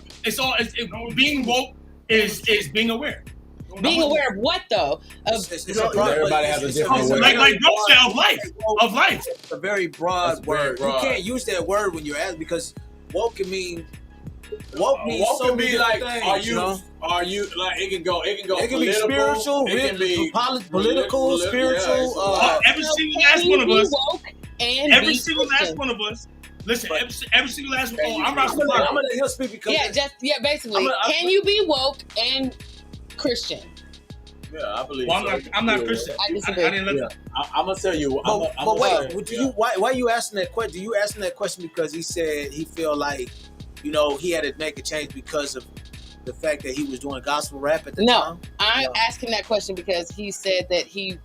Being woke is being aware. Being aware of what though? Everybody has a different way. Like Bro said, of life. It's a very broad word. You can't use that word when you're asked because woke can mean so many like things. Are you like it can go It can be spiritual, it can be political, spiritual. Every single last one of us. Every single last one of us. Listen, every single last one. I'm gonna let him speak because basically. Can you be woke and Christian? Yeah, I believe. Well, I'm not Christian. I disagree. I didn't look. I'm gonna tell you. But wait, why are you asking that question? Do you asking that question because he said he feel like, he had to make a change because of the fact that he was doing gospel rap at the time? I'm asking that question because he said that he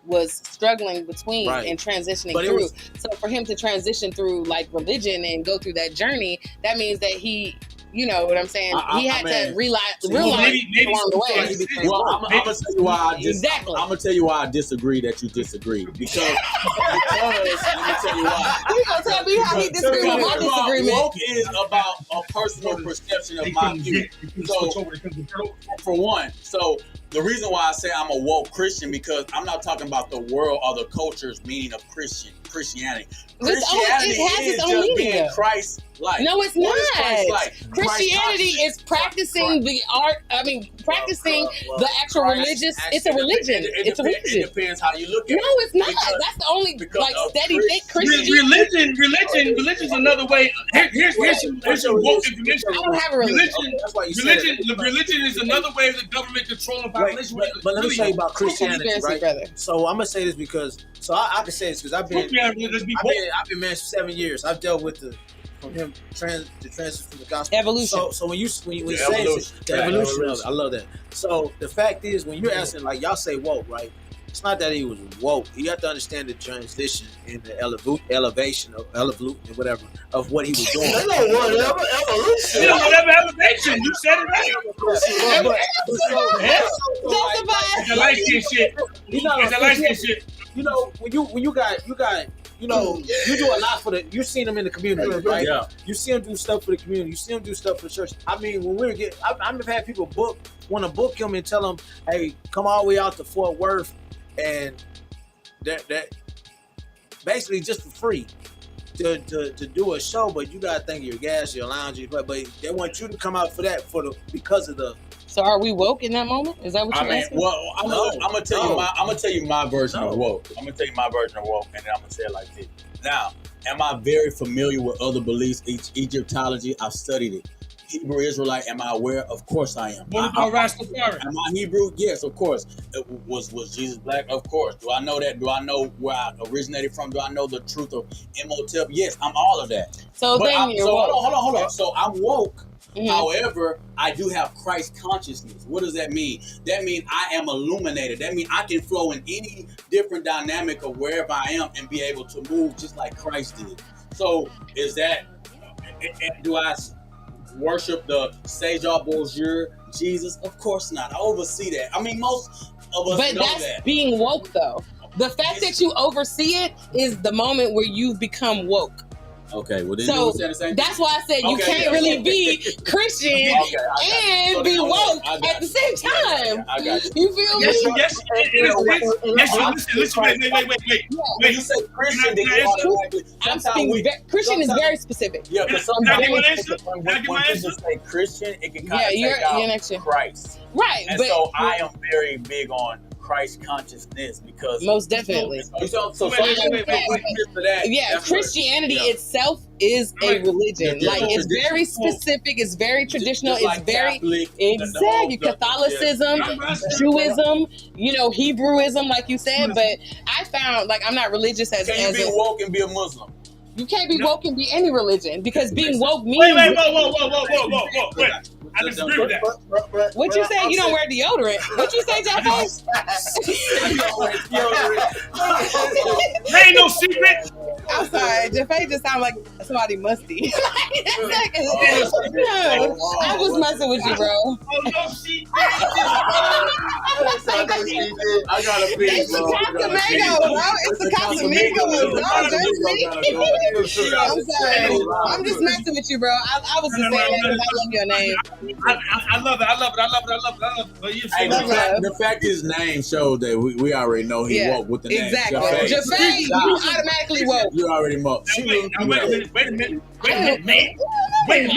was struggling between and transitioning through. So for him to transition through like religion and go through that journey, that means that he. You know what I'm saying? He had to realize maybe along the way. Well, I'm gonna tell you why. Exactly. I'm gonna tell you why I disagree that you disagree because I'm gonna tell you why. You gonna tell me how he disagrees with my disagreement? Woke is about a personal perception of my view. So, for one, the reason why I say I'm a woke Christian because I'm not talking about the world or the culture's meaning of Christianity. Christianity is just being Christ-like. No, it's not. Christianity is practicing the art. Practicing the actual religious. It's a religion. It's a religion. It depends how you look at it. No, it's not. That's the only steady thing. Religion is another way. Here's some woke information. I don't have a religion. Religion is another way of the government controlling population. But let me tell you about Christianity, right? So I'm gonna say this because I can say this because I've been married for 7 years. I've dealt with the transition from the gospel evolution. So when you say the evolution of it, I love that. So the fact is, when you're asking, like y'all say woke, right? It's not that he was woke. You have to understand the transition and the elevation and whatever of what he was doing. Evolution. Whatever elevation. You said it right. It's a light skin shit. It's a light skin shit. When you got you do a lot for you seen them in the community, right? Yeah. You see them do stuff for the community. You see them do stuff for the church. I mean, when I've had people want to book him and tell him, hey, come all the way out to Fort Worth and that basically just for free to do a show, but you gotta think of your gas, your lounge, but they want you to come out for that because of the. So are we woke in that moment? Is that what you're asking? Well, I'm gonna tell you my version of woke. I'm gonna tell you my version of woke, and then I'm gonna say it like this. Now, am I very familiar with other beliefs? Egyptology, I've studied it. Hebrew Israelite, am I aware? Of course I am. What about Rastafari? Am I Hebrew? Yes, of course. Was Jesus black? Of course. Do I know that? Do I know where I originated from? Do I know the truth of Imhotep? Yes, I'm all of that. So then you're woke. Hold on. So I'm woke. Mm-hmm. However, I do have Christ consciousness. What does that mean? That means I am illuminated. That means I can flow in any different dynamic of wherever I am and be able to move just like Christ did. So do I worship the Cesar Borgia, Jesus? Of course not. I oversee that. I mean, most of us But know that's that. being woke, though. The fact that you oversee it is the moment where you've become woke. Okay, well then So we said the same that's thing. why I said you can't really be Christian and be woke at the same time. I got you. You feel me? Yes. Listen. Wait. When you say Christian, then you automatically. I'm speaking. Christian is very specific. Yeah, because Can I get my sometimes answer? when people say Christian, it can kind of take out Christ. Right, And but so I am very big on Christ consciousness because most definitely. So wait. Yeah, Christianity itself is a religion. Like it's very specific, it's very traditional, it's very Catholic, exactly Catholicism, Judaism, Hebrewism, like you said. But I found like I'm not religious as Can you be woke and be a Muslim? You can't be woke and be any religion because being woke means. Wait, whoa. I disagree with that. What you say? You don't wear deodorant. What you say, Jaffe? There ain't no secret. I'm sorry, Jaffe just sound like somebody musty. I'm just messing with you, bro. Oh, no secret. I got a big bro. It's the Casamigos, bro. I'm sorry. I'm just messing with you, bro. I was just saying that because I love your name. I love it. But you hey, the fact his name showed that we already know he woke with the name. Exactly. Jaffe, you automatically woke. You already woke. Wait a minute, man. But you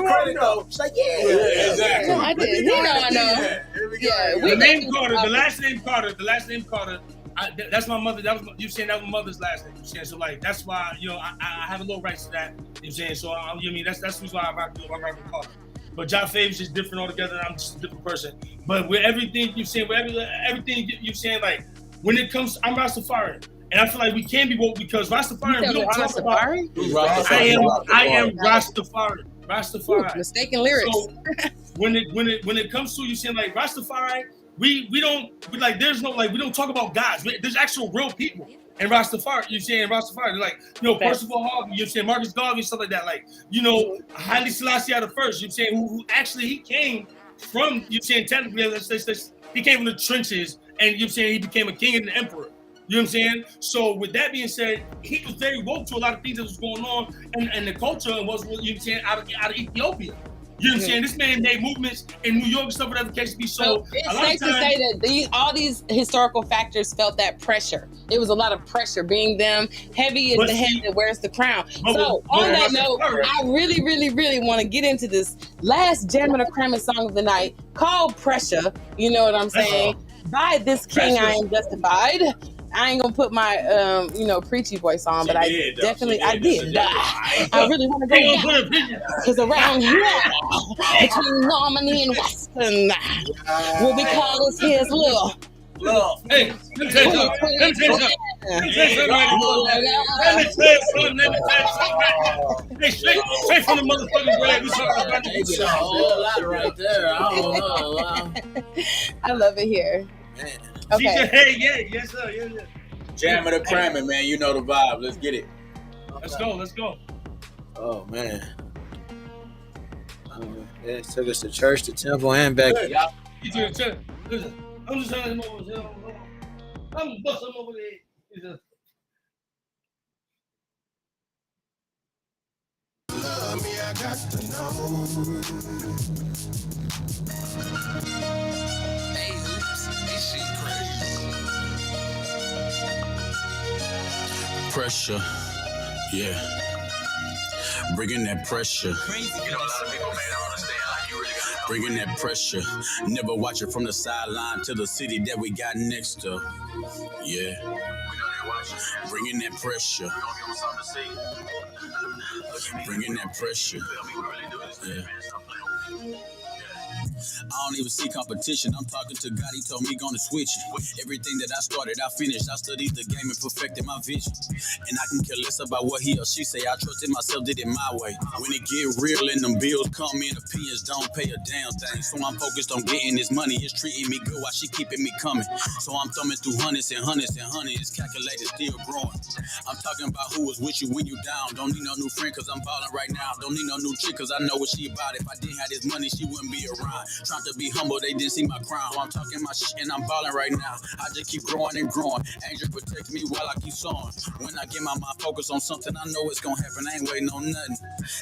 already know. It's like, exactly. I did. I know. Yeah, The name Carter, the last name Carter. That's my mother. That was my mother's last name. You saying so like that's why I have a little rights to that. You saying so that's the reason why I rock with Carter. But Jaffe is just different altogether. And I'm just a different person. But with everything you're saying, like when it comes, I'm Rastafari, and I feel like we can be woke because Rastafari. We don't talk about. I am Rastafari. Rastafari. Mistaken lyrics. So when it comes to you saying like Rastafari. We don't there's no we don't talk about gods. There's actual real people in Rastafari. You saying Rastafari, like Percival Harvey. You saying Marcus Garvey, stuff like that. Like Haile Selassie the first. You saying who actually he came from. You saying technically he came from the trenches, and you saying he became a king and an emperor. You know what I'm saying? So with that being said, he was very woke to a lot of things that was going on, and the culture was out of Ethiopia. You know what I'm saying? This man made movements in New York and stuff, whatever the case be. So it's safe to say that all these historical factors felt that pressure. It was a lot of pressure being them. Heavy is the head that wears the crown. So on that note, I really, really, really want to get into this last Jammitorcrammit song of the night called Pressure. You know what I'm saying? By this king, I am justified. I ain't gonna put my preachy voice on, but I did. I really want to go down because around here between Normandy and Western, what we call this here is love. Hey, let me tell you something. Hey, straight from the motherfucking grave. We talking about it's a whole lot right there. I don't know. I love it here. Man. Okay. Hey, yes, sir. Yeah. Jammitorcrammit, man. You know the vibe. Let's get it. Let's go. Oh, man. It took us to church, to temple, and back. You took a church. Listen, I'm just telling him over here. I'm busting him over there. Love me, I got to know. Hey, oops, this shit crazy. Pressure, yeah. Bringing that pressure. Crazy. A lot of people may not understand how you really got. Bringing that pressure. Never watch it from the sideline to the city that we got next to. Yeah. We know they watching. Bringing that pressure. We gonna give them something to see. Bringing that pressure. We really do this, man. Stop playing with me. I don't even see competition. I'm talking to God, he told me gonna switch it. Everything that I started, I finished. I studied the game and perfected my vision. And I can care less about what he or she say. I trusted myself, did it my way. When it get real and them bills come in, opinions don't pay a damn thing. So I'm focused on getting this money. It's treating me good while she keeping me coming. So I'm thumbing through hundreds and hundreds and hundreds. It's calculated, still growing. I'm talking about who was with you when you down. Don't need no new friend cause I'm balling right now. Don't need no new chick cause I know what she about. If I didn't have this money, she wouldn't be around. Trying to be humble, they didn't see my crown. I'm talking my shit and I'm balling right now. I just keep growing and growing. Angel protect me while I keep sawing. When I get my mind focused on something, I know it's gonna happen. I ain't waiting on nothing.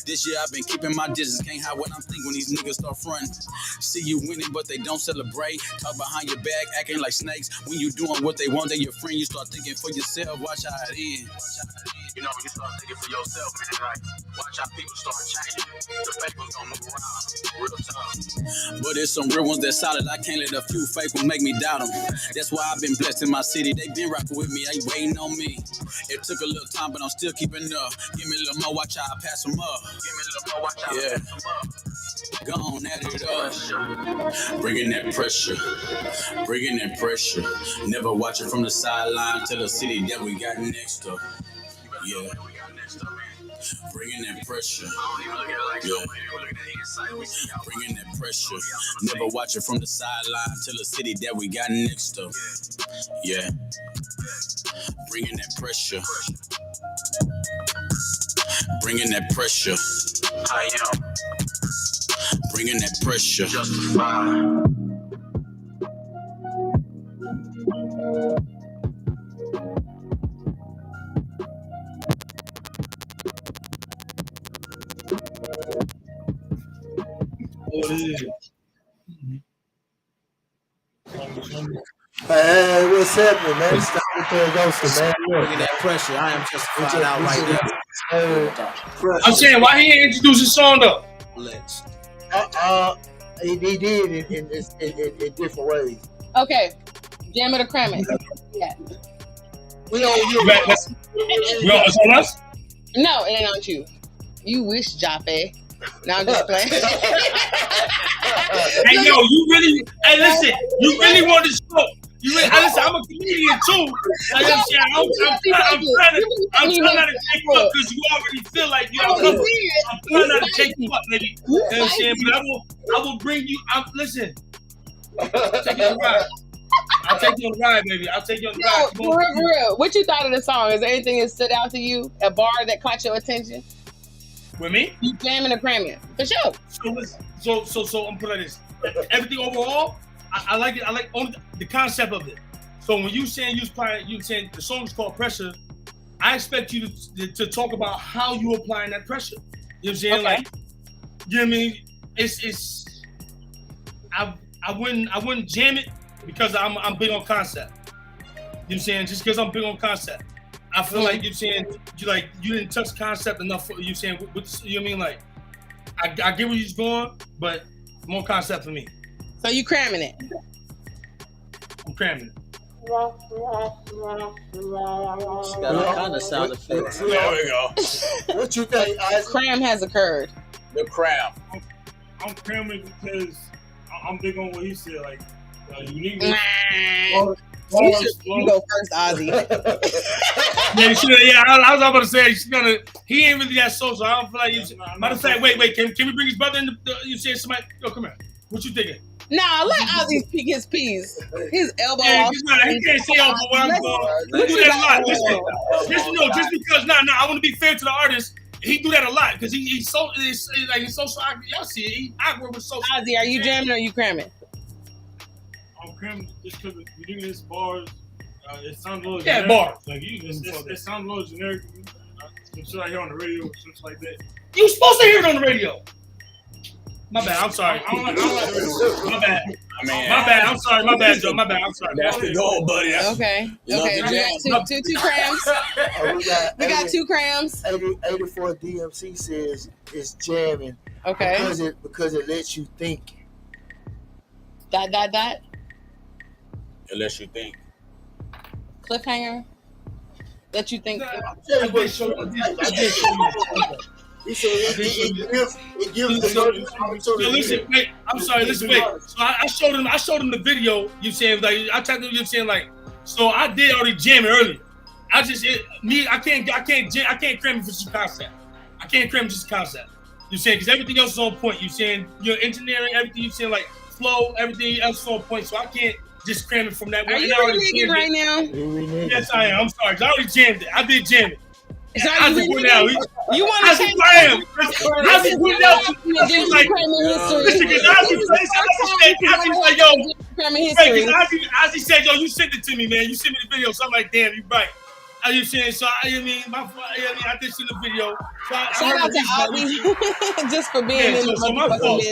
This year I've been keeping my distance. Can't hide what I'm thinking when these niggas start fronting. See you winning, but they don't celebrate. Talk behind your back, acting like snakes. When you doing what they want, they your friend. You start thinking for yourself. Watch how it is. You know, when you start thinking for yourself, man, like, watch how people start changing. The fake ones gonna move around, real tough. But there's some real ones that's solid. I can't let a few fake ones make me doubt them. That's why I've been blessed in my city. They been rocking with me, they waiting on me. It took a little time, but I'm still keeping up. Give me a little more, watch how I pass them up. Give me a little more, watch how I pass them up. Go on, add it up. Bringing that pressure. Bringing that pressure. Never watching from the sideline to the city that we got next up. Yeah. Bringing that pressure. Yeah. Bringing that pressure. Never watching from the sideline to the city that we got next up. Yeah. Bringing that pressure. Bringing that pressure. I am. Bringing that pressure. Justified. Hey, what's happening, man? Stop with that ghosting, man. Bringing that pressure. I am just flying out right now. I'm saying, why he ain't introduce his song though? Let's. He did in different ways. Okay, Jammitorcrammit. Yeah. We don't use It's on us? No, it ain't on you. You wish, Jaffe. Now I'm just playing. Hey, yo, you really, hey, listen, you really want to smoke. You really, hey, listen, I'm a comedian too. Like I'm saying, I'm trying not to take you up because you already feel like you're uncomfortable. I'm trying not to take you up, baby. You know what I'm saying? But I will bring you, listen, take you on the ride. I'll take you on the ride, baby. I'll take you on the ride. For real. What you thought of the song? Is there anything that stood out to you? A bar that caught your attention? With me? You Jammitorcrammit. For sure. So I'm putting like this. Everything overall, I like it. I like only the concept of it. So when you saying you saying the song is called Pressure, I expect you to talk about how you applying that pressure. You know what I'm saying? Okay. Like, you know what I mean? It's I wouldn't jam it because I'm big on concept. You know what I'm saying? Just because I'm big on concept. I feel like you're saying you didn't touch concept enough. You saying you know what I mean? Like I get where you're going, but more concept for me. So you cramming it? I'm cramming it. Got all kind of sound effects. There we go. What you think, Isaac? Cram has occurred. The crowd. I'm cramming because I'm big on what he said. Like unique. You go first, Ozzy. Yeah, I was about to say he ain't really that social. I don't feel like he's. Matter of fact, wait, can we bring his brother in? You said somebody? Yo, come here. What you thinking? Nah, let Ozzy speak his piece. His elbow. Yeah, he can't say over what I'm going. He do that a lot. Listen, just because I want to be fair to the artist. He do that a lot because he's so he's social. Y'all see it. He awkward with social. Ozzy, are you jamming or are you cramming? I'm cramming just because you do this bars. It sounds a little generic. Bars. Like it sounds a little generic. Some shit I hear on the radio, shit like that. You supposed to hear it on the radio. My bad. I'm sorry. I don't like the radio. My bad. My bad. I'm sorry. My bad, Joe. My bad. I'm sorry. That's the goal, buddy. Okay. We got two crams. We got 2 crams. 84 DMC says it's jamming. Okay. Because it lets you think. Dot. It lets you think. Cliffhanger. Let you think. I did show you. He said it gives the So opportunity. listen, wait. I'm sorry. Listen, wait. So I showed him the video. You saying like I tried to. You saying like. So I did already jam it earlier. I can't cram it for just a concept. I can't cram just a concept. You saying because everything else is on point. You saying your engineering, everything. You saying like flow, everything else is on point. So I can't just cram it from that one. Are you reneging right now? Yes, I am. I'm sorry. I already jammed it. I did jam it. So I just put it out. You want I to change am. I just put it out. Like, Ozzy said, yo, you sent it to me, man. You sent me the video. So I'm like, damn, you right. Are you saying? So I did see the video. So shout out to Ozzy just for being in so my fault.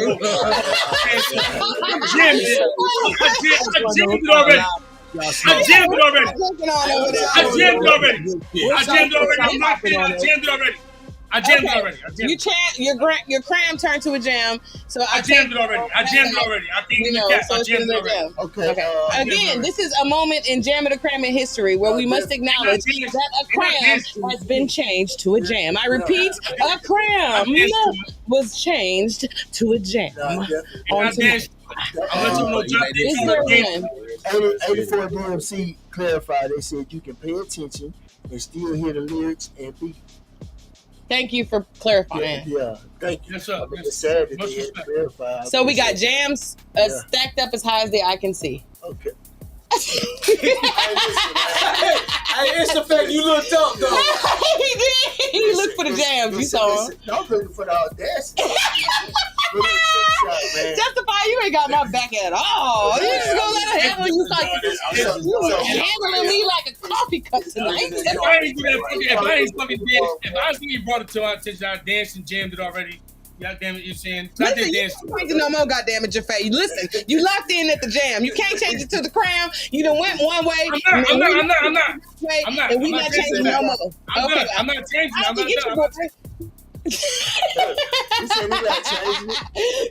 I jammed it already. I jammed it already. Your cram turned to a jam. So I jammed it already. I jammed it already. Okay. Again, this is a moment in Jammitorcrammit history where we must acknowledge that a cram has been changed to a jam. I repeat, a cram was changed to a jam. Is there one? 84 DMC clarified. They said you can pay attention and still hear the lyrics and beat. Thank you for clarifying. Yeah, thank you. Yes, sir. It's sad that they had to clarify. So we got jams stacked up as high as the eye can see. Okay. It's the fact you looked up though. He did. He looked for the jams. You saw him. I'm looking for the audacity. Justify, you ain't got my back at all. You just gonna let her handle you like you handling me like a coffee cup tonight. If I ain't brought it to our attention, I danced and jammed it already. God damn it, you saying? Listen, you can't do no more. Goddamn it, Jaffe. Listen, you locked in at the jam. You can't change it to the cram. You done went one way. I'm not. And we not changing no more. Okay, I'm not changing. I'm not.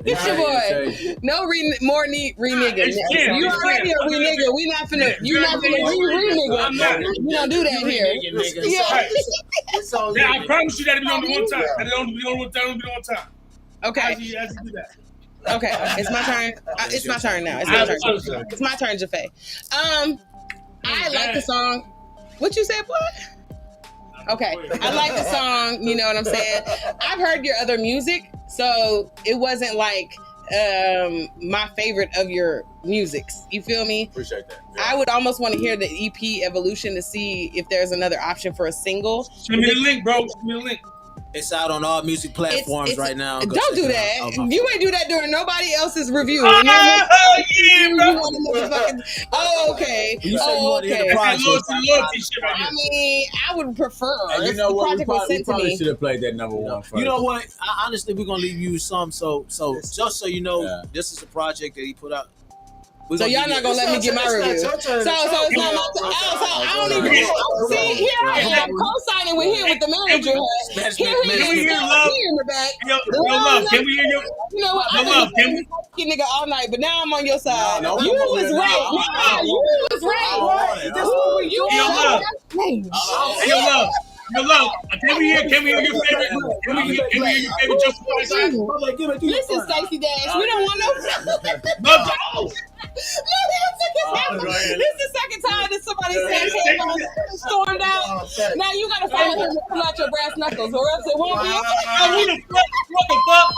It's your boy. No more reneging. You already a renegger. We not finna. You not finna re-renegger. We don't do that here. Yeah, I promise you that'll be on the one time. That'll be on the one time. Okay. How you do that? Okay, it's my turn. It's my turn now. It's my turn, Jaffe. I like the song. What you said, boy? Okay, I like the song, you know what I'm saying? I've heard your other music, so it wasn't like my favorite of your musics. You feel me? Appreciate that. Yeah. I would almost want to hear the EP evolution to see if there's another option for a single. Send me the link, bro. Send me the link. It's out on all music platforms right now. Don't do that. You ain't do that during nobody else's review. Oh, yeah, bro. Okay. I mean, I would prefer. And you know what? We probably should have played that number one first. You know what? Honestly, we're gonna leave you some. So just so you know, this is a project that he put out. So y'all not gonna let me get my review. So it's not my turn. So I don't even see here. I am co-signing with the manager. Here he is in the back. Yo, love, can we hear you? You know what? I'm a nigga all night, but now I'm on your side. You was right. You was right. Yo, love. Yo, love, can we hear your favorite? Can we hear your favorite Justified song? Listen, Stacey Dash, we don't want no. Love, this is the second time that somebody said stormed out. Now you gotta find him to pull out your brass knuckles, or else it won't be. What the fuck?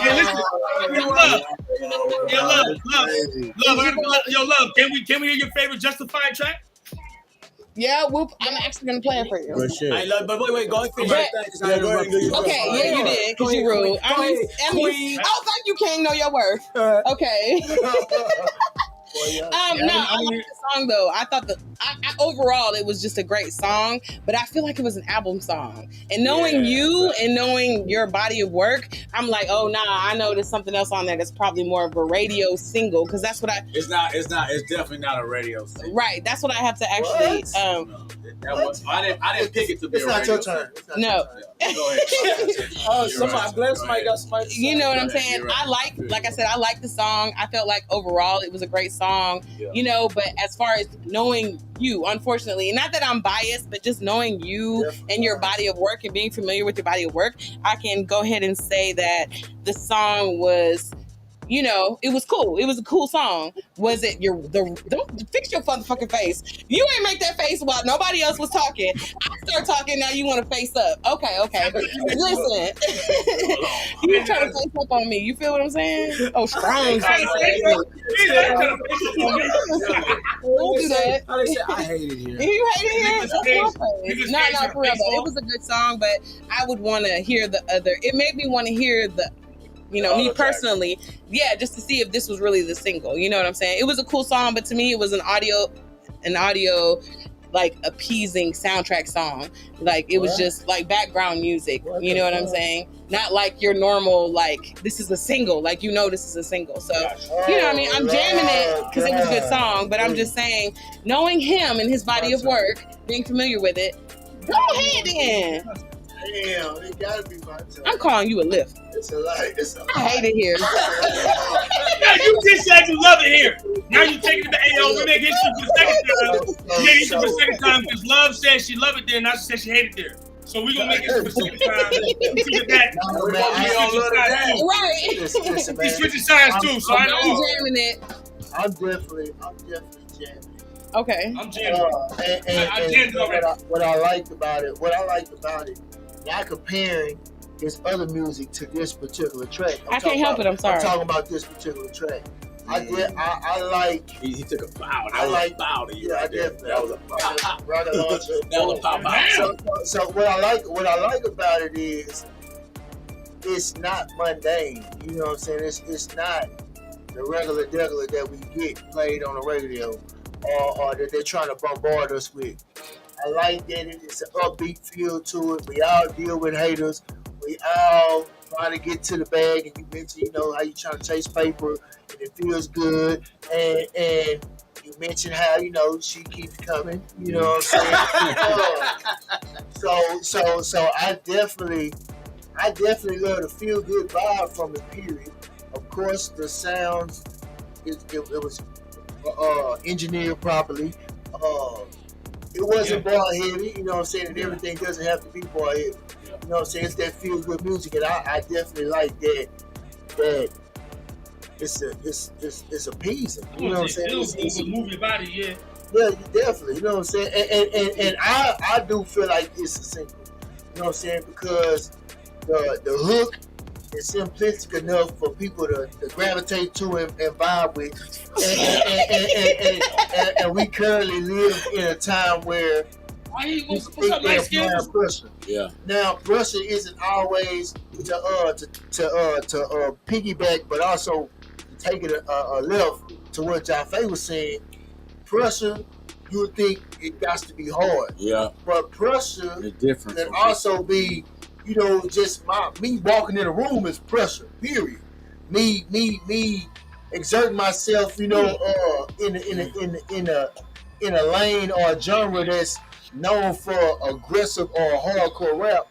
Yeah, listen. Yo, love. Can we hear your favorite Justified track? Yeah, whoop. I'm actually gonna play it for you. Good shit. But wait, go ahead. Okay, yeah, you did, because you rude. I mean, thank you, King. Know your worth. Okay. No, I like the song though. I thought overall it was just a great song, but I feel like it was an album song. And knowing you and knowing your body of work, I'm like, oh nah, I know there's something else on there that's probably more of a radio single, because that's what It's definitely not a radio single. Right, that's what I have to actually. I didn't pick it to be. It's not your turn. No. Go ahead. I'm glad somebody got somebody. You know what I'm saying? Right. Like I said, I like the song. I felt like overall it was a great song. song, you know. But as far as knowing you, unfortunately, not that I'm biased, but just knowing you and your body of work and being familiar with your body of work, I can go ahead and say that the song was, you know, it was cool. It was a cool song. Was it don't fix your fucking face. You ain't make that face while nobody else was talking. I start talking, now you want to face up. Okay. Listen. You trying to face up on me. You feel what I'm saying? Oh, strong face. Don't do that. I hate it here. You hate it here? That's my face. No, for real though. It was a good song, but I would want to hear the other. It made me want to hear the, you know, me personally, just to see if this was really the single. You know what I'm saying? It was a cool song, but to me, it was an audio, like appeasing soundtrack song. Like it was just like background music. You know what I'm saying? Not like your normal, like this is a single. Like, you know, this is a single. So, you know what I mean? I'm jamming it because it was a good song, but I'm just saying, knowing him and his body of work, being familiar with it, go ahead then. Damn, it gotta be my turn. I'm calling you a lift. It's a lie. I hate it here. Yeah, you just said you love it here. Now you taking it back. Hey, yo, we make history for the second time. We made history for the second time because Love said she loved it there, now she said she hated it there. So we're gonna make it for the second time. We figured that. Right. We switching sides too, so I know. I'm jamming it. I'm definitely jamming. Okay. I'm jamming. What I liked about it, not comparing his other music to this particular track. I can't help it. I'm sorry. I'm talking about this particular track. I like. He took a bow. I like a bow to you. Yeah, I definitely. That was a bow. Rocket launcher. That was a bow. So what I like about it is, it's not mundane. You know what I'm saying? It's not the regular that we get played on the radio, or that they're trying to bombard us with. I like that it's an upbeat feel to it. We all deal with haters. We all trying to get to the bag, and you mentioned, you know, how you trying to chase paper, and it feels good. And you mentioned how, you know, she keeps coming. You know what I'm saying? So I definitely love the feel good vibe from the period. Of course, the sounds it was engineered properly. It wasn't bar heavy, you know what I'm saying, and everything doesn't have to be bar heavy. You know what I'm saying? It's that feel good music, and I definitely like that it's appeasing. You know what I'm saying? It's move your body, yeah. Yeah, definitely. You know what I'm saying? And I do feel like it's a single. You know what I'm saying? Because the hook is simplistic enough for people to gravitate to and vibe with. And we currently live in a time where what's up, light skin? Pressure. Yeah. Now, pressure isn't always to piggyback, but also take it a left to what Jaffe was saying. Pressure, you would think it got to be hard. Yeah. But pressure different can also be, you know, just me walking in a room is pressure. Period. Me exerting myself, you know, in a lane or a genre that's known for aggressive or hardcore rap.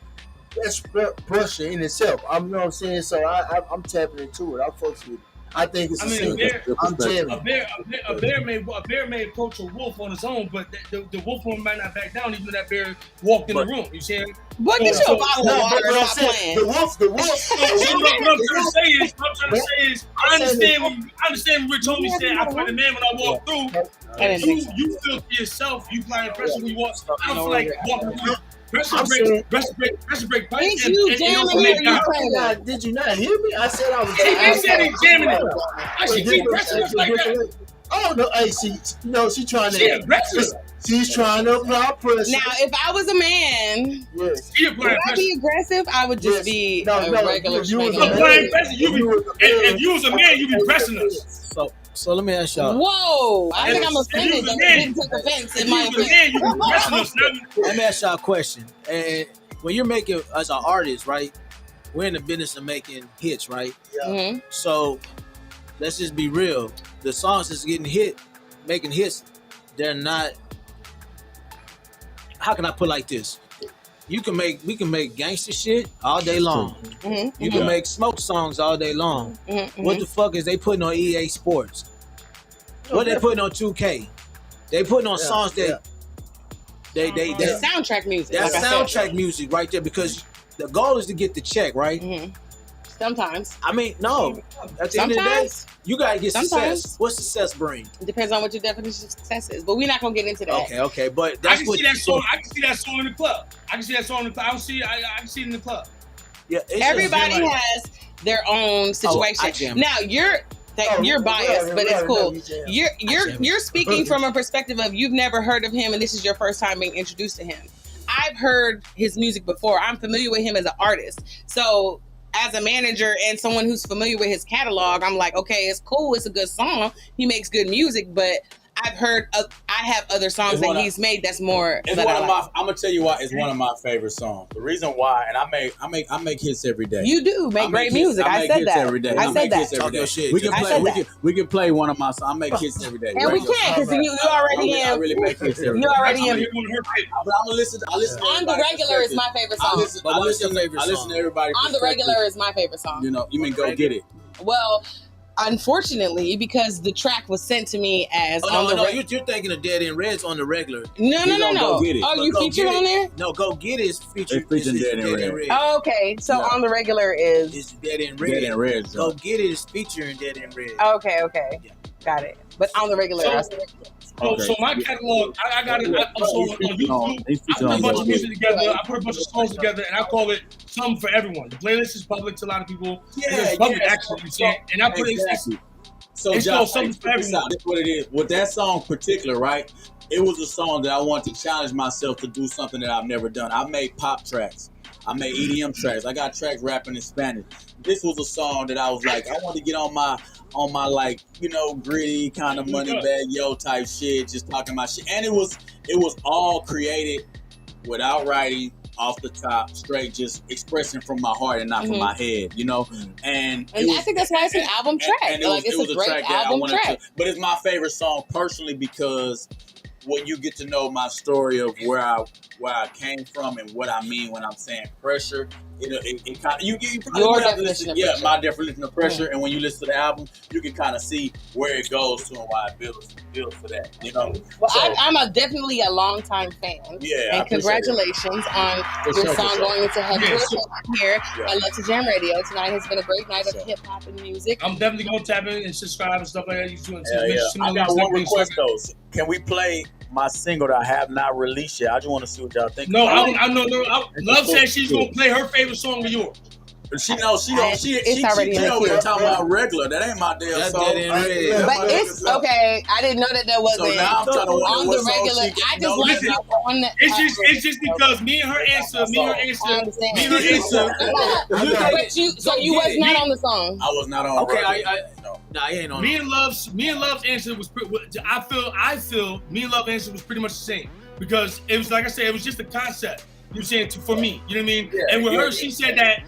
That's pressure in itself. You know what I'm saying? So I'm tapping into it. I fucks with it. I think it's a bear may approach a wolf on his own, but the wolf one might not back down even though that bear walked in the room. You see? What get you a bottle of water? Stop playing. The wolf. What I'm trying to say is, I understand what Rich homie said. I fight a man when I walk through. You feel to yourself. You applying pressure when you walk. I don't feel like walking through. Pressure break pipe. Did you not hear me? I said I was. He said he's jamming it. I should keep pressing us like that. Oh no! Hey, she's trying to. She's trying to apply pressure. Now, if I was a man, would I be aggressive? I would just be a regular. If you was a man, you'd be pressing us. So let me ask y'all. Whoa! I think I'm offended that you didn't take offense in my opinion. Let me ask y'all a question. And when you're making, as an artist, right? We're in the business of making hits, right? Yeah. Mm-hmm. So let's just be real. The songs that's making hits, they're not. How can I put it like this? We can make gangster shit all day long. Mm-hmm. You can make smoke songs all day long. Mm-hmm. What the fuck is they putting on EA Sports? What they putting on 2K? They putting on songs that they The soundtrack music. that's like I said. soundtrack music right there because the goal is to get the check, right? Mhm. Sometimes. I mean, no. At the end of the day, Sometimes. you gotta get Sometimes. success. What success bring? It depends on what your definition of success is. But we're not gonna get into that. Okay, but I that's can what see that song. I can see that song in the club. I can see that song in the club. I don't see. I can see it in the club. Yeah, it's just Everybody like- has their own I situation. jam. Now you're biased, but it's cool. You're speaking from a perspective of you've never heard of him and this is your first time being introduced to him. I've heard his music before. I'm familiar with him as an artist. So as a manager and someone who's familiar with his catalog, I'm like, okay, it's cool. It's a good song. He makes good music, but I've heard, I have other songs that he's made that's more. It's one of my. I'm gonna tell you why. It's one of my favorite songs. The reason why, and I make hits every day. You do make great music. I make said hits that. every day. I said make hits that. every day. Shit, We can I play. said that. We can play one of my songs. I make hits every day. And we can because you already I am. really make hits every day. You already am. That's one of her favorites. I'm gonna listen. I listen. to On the everybody's Regular is perspective. my favorite I song. listen. But I what's your listen. favorite I listen song? to everybody's On the perspective. Regular is my favorite song. You know, you mean Go Get It. Well, unfortunately, because the track was sent to me as on the you're thinking of Dead End Red's on the regular. No. Go Get It. Oh, you Go featured Get It. on there? No, Go Get It is featured. It's featured This is Dead End Red. Oh, okay. So No. on the Regular is It's Dead End Red. Dead End Red. Go Get It is featuring Dead End Red. okay. Yeah. Got it. But on the Regular, So my catalog, I got it also on YouTube. I put a bunch of music together. I put a bunch of songs together, and I call it "Something for Everyone." The playlist is public to a lot of people. It's public actually, you see. And I put it. So, It's Josh, called Something for check this out. Everyone. This is what it is. With that song in particular, right? It was a song that I wanted to challenge myself to do something that I've never done. I made pop tracks. I made EDM tracks. I got tracks rapping in Spanish. This was a song that I was like, I want to get on my like, you know, gritty kind of money bag yo type shit, just talking my shit. And it was all created without writing, off the top, straight, just expressing from my heart and not from my head, you know. And I think that's why it's an album track. And it Like was it's a great track that I album wanted track. to. But it's my favorite song personally because when you get to know my story of where I came from and what I mean when I'm saying pressure, it kind of you probably Your would have to definition listen, of yeah, pressure. my definition of pressure. And when you listen to the album, you can kind of see where it goes to and why it builds for that, you know. Well, So, I'm definitely a longtime fan. Yeah, I And appreciate congratulations on For your sure, song for sure. going into heavy Yeah. rotation here Yeah. at Let's Jam Radio. Tonight has been a great night of Sure. hip hop and music. I'm definitely gonna tap in and subscribe and stuff like that. You doing I got one request though. Can we play my single that I have not released yet? I just want to see what y'all think. No, about it. I know. Love said she's gonna play her favorite song of yours. She It's already in the over queue. there talking about regular. That ain't my damn That's song. Dead End Red. But it's okay. I didn't know that wasn't So now I'm trying to wonder on what the song regular. she- I just No, like listen, the one that It's just because me and her answer. I understand. Me and her answer. But you was not on the song. I was not on. Okay, regular. no, I ain't on. Me and Love's answer was. I feel me and Love's answer was pretty much the same because it was like I said, it was just a concept. You know what I'm saying for me, you know what I mean? Yeah, and with yeah, her, she said that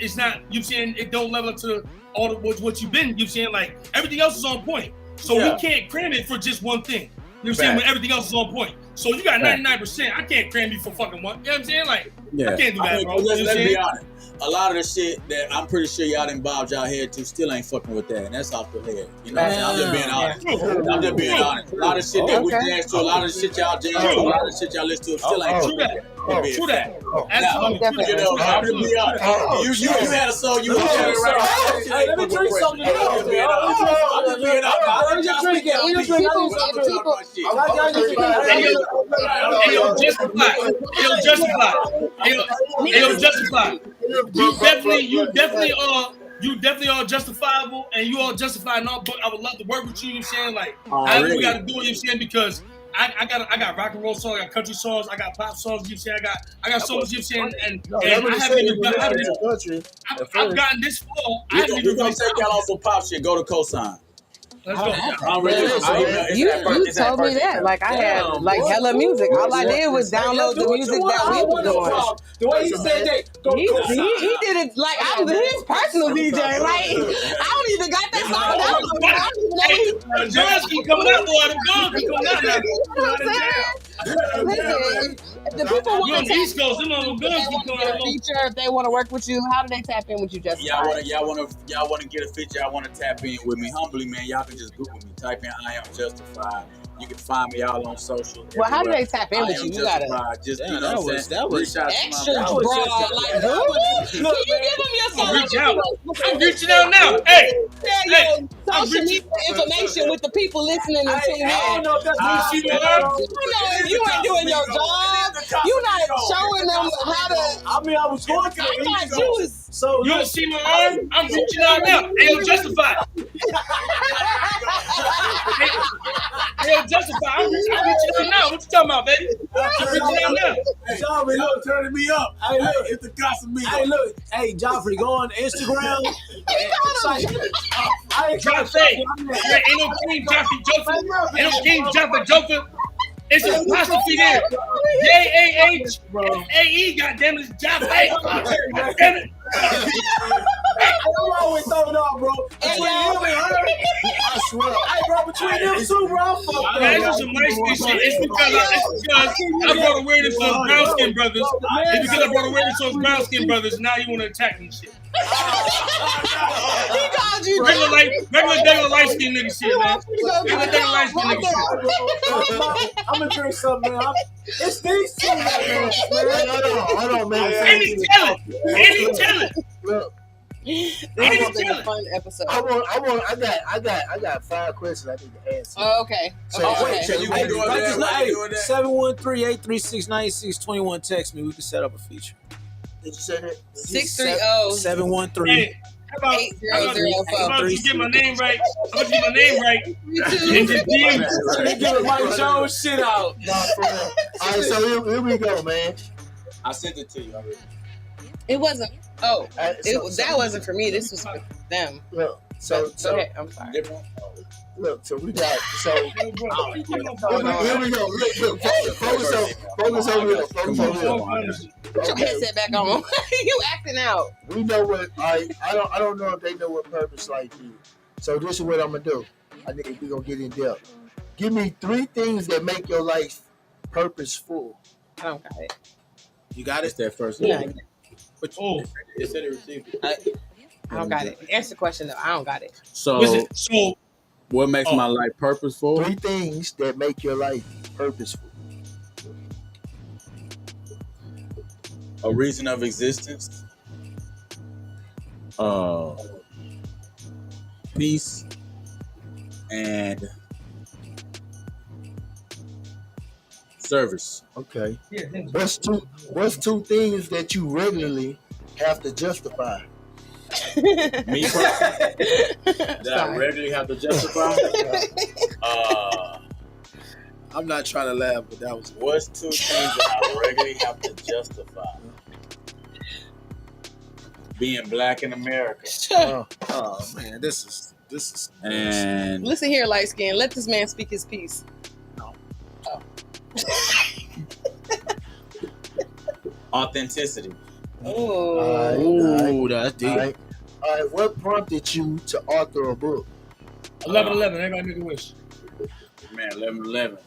it's not. You know what I'm saying it don't level up to all the, what you've been. You know what I'm saying like everything else is on point, so Yeah. we can't cram it for just one thing. You know what I'm saying Right. when everything else is on point. So you got 99%. I can't cram you for fucking one. You know what I'm saying like Yeah. I can't do that, I mean, bro. let's, You know what I'm let's be saying? honest. A lot of the shit that I'm pretty sure y'all done bobbed y'all head to still ain't fucking with that, and that's off the head. You know what I'm saying? I'm just being honest. I'm just being honest. A lot of shit that we dance to, a lot of the shit y'all dance to, a lot of the shit y'all listen to still ain't True fucking that. with that. True that. Now, Absolutely. you know, I'm just being honest. You had a song you was doing right now. Hey, let me drink something. I'm just being honest. I'm just being honest. Let me just drink it. We just drink Hey, yo, justify. You definitely are justifiable, and you are justified. And all, but I would love to work with you. You know what I'm saying like, however we got to do it. You know what I'm saying because I got rock and roll songs, I got country songs, I got pop songs. You know what I'm saying I got songs. You know what I'm saying and I haven't even I've gotten this far. I haven't even We're gonna take y'all on some pop shit. Go to cosign. Let's go. You told me that. Like I had like hella music. All I did was download the music that we were doing. The way he said that, He did it like I'm his personal DJ. Like I don't even got that song down. I don't even know Hey, John's keep coming out, boy. Them guns keep coming out now. You know what I'm saying? Listen, if the people You want on to the East Coast, them on guns keep get going a out. feature, if they want to work with you, how do they tap in with you, Justin? Y'all wanna get a feature? Y'all wanna tap in with me? Humbly, man. Y'all can just Google me. Type in "I am justified." You can find me all on social. Well, how do everywhere. they tap in I with am you? You gotta justified. Just Yeah, you know that what I'm was- saying. that was Reach out to my extra man. broad. Like, can you give them your I'm social reaching out. media? I'm reaching out now. Hey, Share your I'm social reaching- media information with the people listening and tuning in. I don't know if that's You see my arm? You know, if you ain't doing your job, you not showing them how to. I mean, I was going to I the thought East you Coast. was. So You don't see my arm? I'm reaching out now. Hey, yo, Justified. Hey, yo, Justified. I'm reaching out now. What you talking about, baby? I'm reaching out now. Hey, Joffrey, look, turning me up. Hey, look, It's the cost me. hey, look, hey, Joffrey, go on Instagram. I ain't Drop fade. There ain't no King Joffrey Joker. Ain't no King Joffrey Joker. It's an apostrophe there. J-A-H-A-E, goddamn it, it's Joffrey. Damn it. I'm always throwing off, bro. Between him and her, I swear. hey, bro, between them two, bro, I'm fucked Man, up. it's just some nice shit. It's because I brought awareness to those brown skin brothers. It's because I brought awareness to those brown skin brothers, and now you want to attack me shit. He called you. Regular light skin nigga shit, man. Regular light skin nigga shit. I'm gonna drink something, man. It's these two motherfuckers, man. Hold on, man. And he tell it. Look, This has been a fun episode. I got 5 questions I need to answer. Oh, okay. So, Okay. wait, so you Hey, can do write this that? down. Hey, 713-836-9621. Text me. We can set up a feature. Did you say that? 630 713. Hey, how about you get my name right? How about you get my name right? And just DM me. Give Mike Jones shit out. Nah, for real. All right, so here we go, man. I sent it to you already. It wasn't. Oh, So that wasn't for me. This was for them. Look, so Okay, I'm sorry. Different. look, so we got here we go. Look, focus over here. Focus over here. Put your headset back on. You acting out. We know what I don't know if they know what purpose life is. So this is what I'm gonna do. I think we're gonna get in depth. Give me 3 things that make your life purposeful. I don't got it. You got It's it? that first No, one. Oh, It said it received it. I don't got it. Answer the question though. I don't got it. So, listen, so what makes my life purposeful? 3 things that make your life purposeful. A reason of existence. Peace and service. Okay. What's two things that you regularly have to justify? Me personally, that I regularly have to justify. I'm not trying to laugh, but that was. What's 2 things that I regularly have to justify? Being black in America. Oh man, this is. And Listen here, light skin. Let this man speak his piece. authenticity. Oh, Ooh, that's deep. All right. What prompted you to author a book? 11/11. Everybody make a wish. Man, 11/11.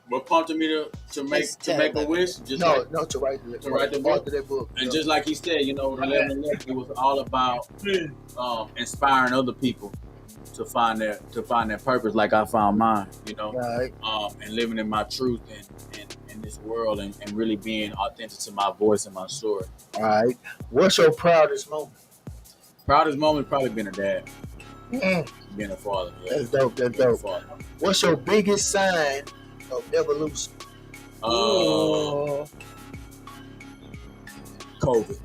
What prompted me to make a wish? Just to write the book. Author that book. And just like he said, you know, 11/11, it was all about inspiring other people to find their purpose, like I found mine. You know, Right. And living in my truth in this world, and really being authentic to my voice and my story. All right. What's your proudest moment? Proudest moment probably being a dad, Mm. being a father. Yeah. That's dope. That's Being a dope. father. What's your biggest sign of evolution? COVID.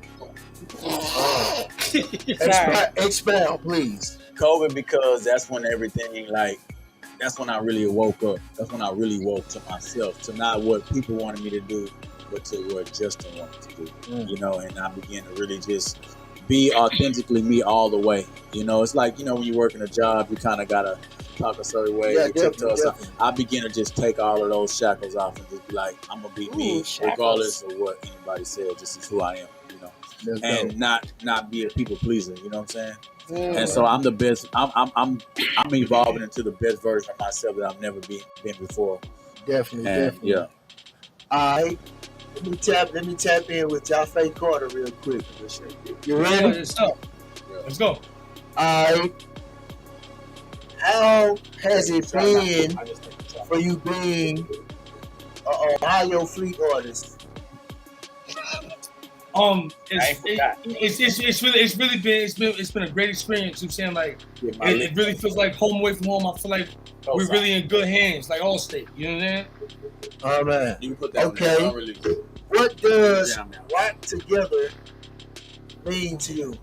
Expound, please. COVID, because that's when that's when I really woke up. That's when I really woke to myself, to not what people wanted me to do, but to what Justin wanted to do. You know, and I began to really just be authentically me all the way. You know, it's like, you know, when you work in a job, you kind of gotta talk a certain way. Yeah, tiptoe. So definitely. I began to just take all of those shackles off and just be like, I'm gonna be me, regardless of what anybody said. This is who I am. You know. That's And dope. not be a people pleaser, you know what I'm saying? And so I'm the best. I'm evolving into the best version of myself that I've never been before. Definitely. Yeah. All right. Let me tap in with Jaffe Carter real quick. You Yeah, ready? let's go. All right. How has it been for you being an Ohio Fleet artist? It's been a great experience. You know what I'm saying? Like it really feels like home away from home. I feel like we're really in good hands, like Allstate. You know what I'm saying? Oh man. You can put that Okay. really What does Rock Together mean to you?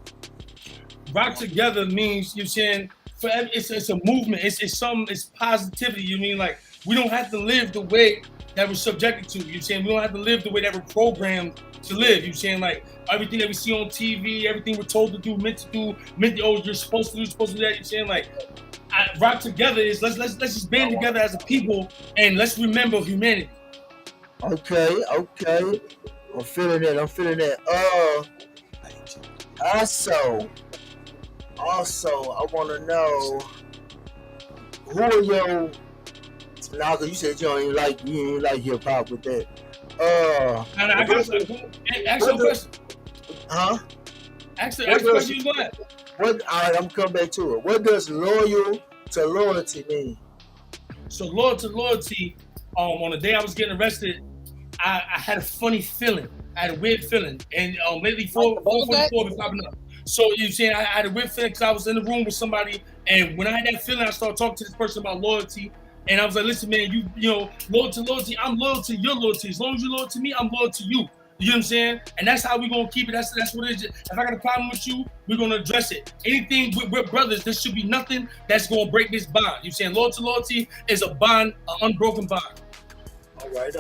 Rock Together means, you know what I'm saying, it's a movement. It's positivity. You mean like we don't have to live the way that we're subjected to. You know what I'm saying? We don't have to live the way that we're programmed to live. You know what I'm saying? Like everything that we see on TV, everything we're told to do, meant to do, you're supposed to do that. You know what I'm saying? Like Rock Together is let's just band together as a people and let's remember humanity. Okay. I'm feeling that. Also, I want to know who are your. Now, cause you said you ain't like hip hop with that. I got ask your question. Huh? Ask the question you want. All right, I'm coming back to it. What does loyal to loyalty mean? So loyalty. On the day I was getting arrested, I had a funny feeling. I had a weird feeling, and lately 444 been popping up. So you know what I'm saying I had a weird feeling because I was in the room with somebody, and when I had that feeling, I started talking to this person about loyalty, and I was like, "Listen, man, you know, loyalty. I'm loyal to your loyalty. As long as you're loyal to me, I'm loyal to you." You know what I'm saying? And that's how we're gonna keep it. That's what it is. If I got a problem with you, we're gonna address it. Anything we're brothers. There should be nothing that's gonna break this bond. You know what I'm saying? Loyalty is a bond, an unbroken bond. All right.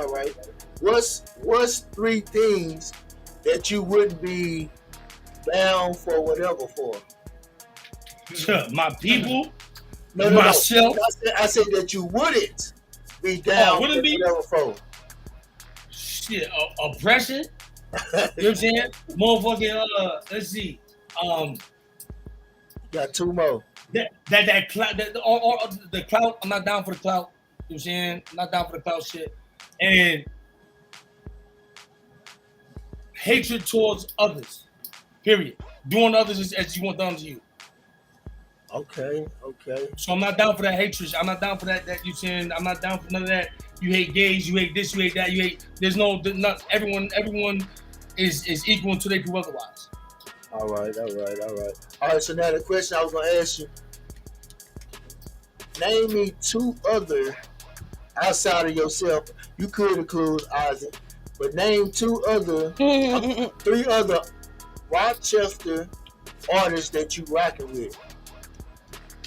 What's 3 things that you wouldn't be down for whatever for? My people, No. myself. I said that you wouldn't be down for whatever for. Shit, oppression. You know what I'm saying? Motherfucking let's see. Got 2 more. That clout, the clout. I'm not down for the clout. You know what I'm saying? I'm not down for the clout shit. And hatred towards others. Period. Doing others as you want done to you. Okay. So I'm not down for that hatred. I'm not down for that you saying. I'm not down for none of that. You hate gays. You hate this. You hate that. You hate. There's not everyone. Everyone is equal until they prove otherwise. All right. So now the question I was gonna ask you: name me 2 other outside of yourself. You could include Ozzy, but name 3 other Rochester artists that you rocking with.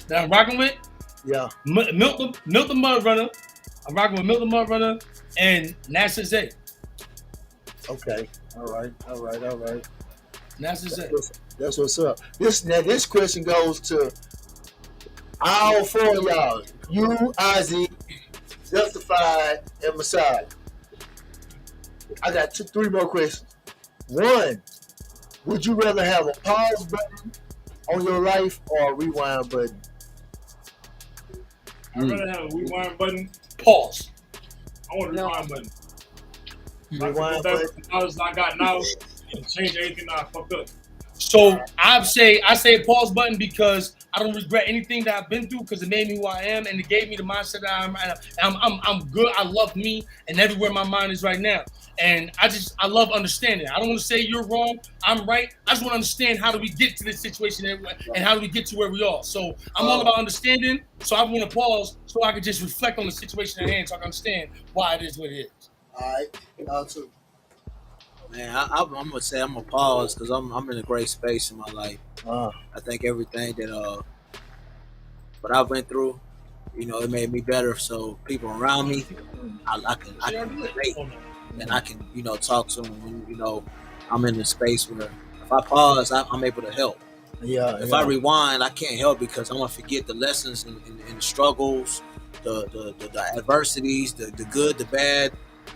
That I'm rocking with? Yeah. Milton Mudrunner. I'm rocking with Milton Mudrunner and NASA Z. Okay. All right. NASA Z. That's what's up. This question goes to all 4 of y'all. You, Ozzy, Justified, and Messiah. I got 3 more questions. 1, would you rather have a pause button on your life or a rewind button? I'd rather have a rewind button. Pause. I want a rewind button. Rewind I button. can go back to the knowledge I got now and change everything that I fucked up. So I say a pause button because I don't regret anything that I've been through because it made me who I am and it gave me the mindset that I'm good. I love me and everywhere my mind is right now. And I love understanding. I don't want to say you're wrong, I'm right. I just want to understand how do we get to this situation and how do we get to where we are. So I'm all about understanding. So I want to pause so I can just reflect on the situation at hand so I can understand why it is what it is. All right. Y'all too. Man, I'm gonna say I'm gonna pause because I'm in a great space in my life. I think everything that what I went through, it made me better. So people around me, I can relate and I can talk to them when I'm in a space where if I pause, I'm able to help. If I rewind, I can't help because I'm gonna forget the lessons and the struggles, the adversities, the good, the bad.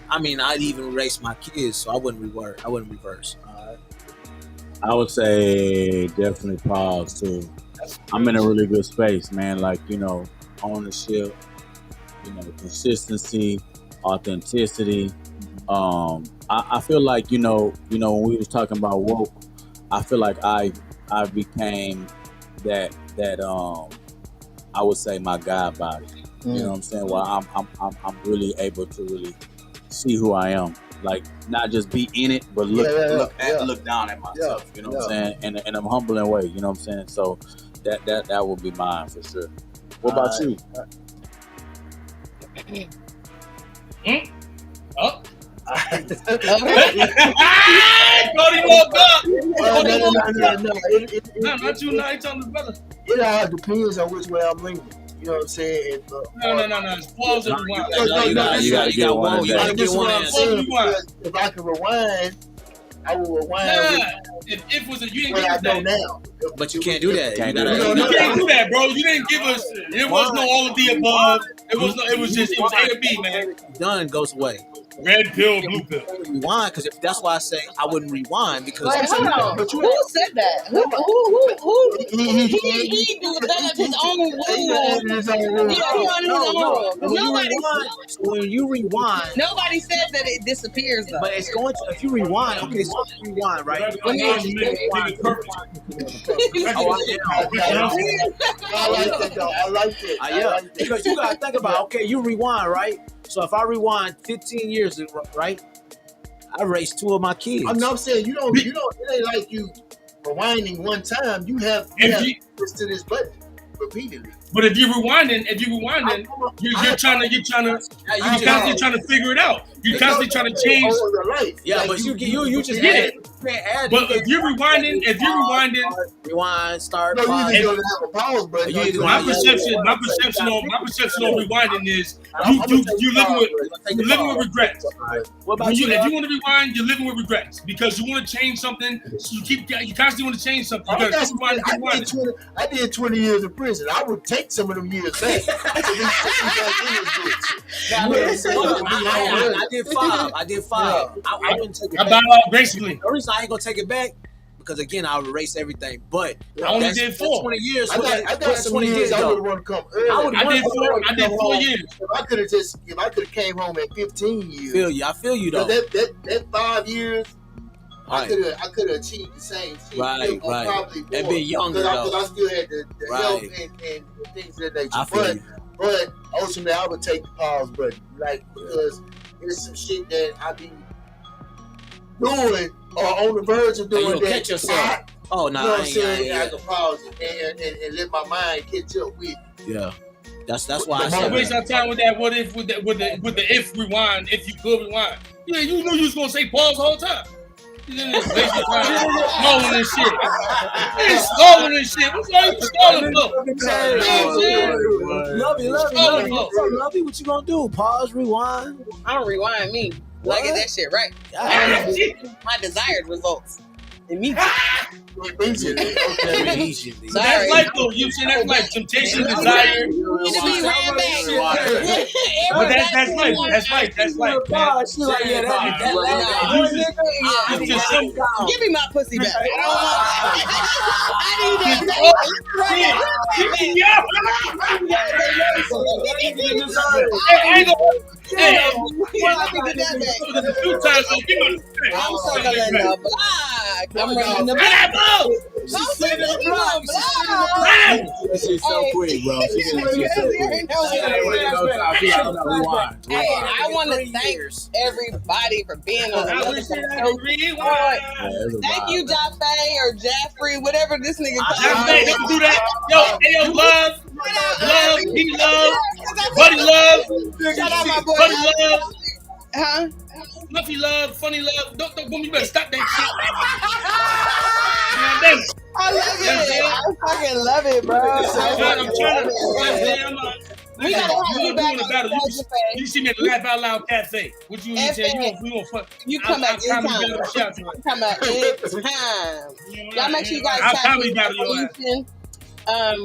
I mean, I'd even raise my kids, so I wouldn't reverse. I would say definitely pause too. I'm in a really good space, man. Like, ownership, consistency, authenticity. I feel like when we was talking about woke, I feel like I became that I would say my God body. You know what I'm saying? Well, I'm really able to really see who I am, like not just be in it, but look down at myself. You know what I'm saying? In a humbling way. You know what I'm saying? So that would be mine for sure. What about you? Oh. Cody woke up. No, not you. Not talking to brother. It all depends on which way I'm leaning. You know what I'm saying? No. It's pause and rewind. You gotta get one. You gotta get one. If I can rewind, I will rewind. If was a you didn't what I give know that. now. But you can't do that. You can't do that, bro. You didn't give us. It was no all of the above. It was no. It was just. It was A to B, man. Done goes away. Red pill, blue pill. Rewind, because if that's why I say I wouldn't rewind because. Wait, hold on. Who said that? Who? He developed his own rules. He on his own. Nobody. When you rewind, nobody says that it disappears though. But it's going to. If you rewind, okay, so rewind, right? I like it. Yeah, because you gotta think about you rewind, right? So if I rewind 15 years, right, I raised 2 of my kids. I'm saying you don't. It ain't like you rewinding one time. You have this to this button repeatedly. But if you're rewinding, you're constantly trying to figure it out. You're constantly trying to change. Yeah, like but you just get it. But if you're rewinding, rewind, start. No, you either gonna have a pause button. My perception on rewinding is you living with regrets. What about you? If you want to rewind, you're living with regrets because you want to change something. So you constantly want to change something. You got to rewind. I did 20 years in prison. I would take some of them years back. I did 5. I wouldn't take it back. Basically. The reason I ain't gonna take it back because again I would erase everything. But I only did 4. 20 years. I got some 20 years. I would want to come early. I did 4 years. If I could have came home at 15 years. I feel you though. That 5 years. I could have achieved the same shit. Right. Probably more, and being younger though. Because I still had the health and things of that nature. But ultimately, I would take the pause button, because it's some shit that I be doing or on the verge of doing. You'll catch yourself. Oh no! You know what I'm saying? I can pause and let my mind catch up with. Yeah, that's why I said. Don't waste our time with that. What if with the if rewind? If you could rewind, yeah, you knew you was gonna say pause the whole time. You didn't waste your time stalling and shit. Stalling and shit. What's all you stalling for? Love you. What you gonna do? Pause, rewind. I don't rewind me. What? I get that shit right. My desired results. Immediately. That's life though. You see, that's life. Temptation, desire. But that's life. That's life. Give me my pussy back. I need that. A few times, I'm circling the block. I'm running the block. I'm circling the block. She's so quick, bro. Hey, I want to thank everybody for being on the show. Thank you, Jaffe or Jaffrey, whatever this nigga Jaffe, don't do that. Yo, love, he love, buddy love. Shout out my boy. Buddy love. Huh? Fluffy love, funny love. Don't you better stop that shit. I love it. I fucking love it, bro. I'm trying to. We gotta have you back on battle. You see me at the Laugh Out Loud Cafe. What you say? You come back anytime. Come back anytime. Y'all make sure you guys tap in.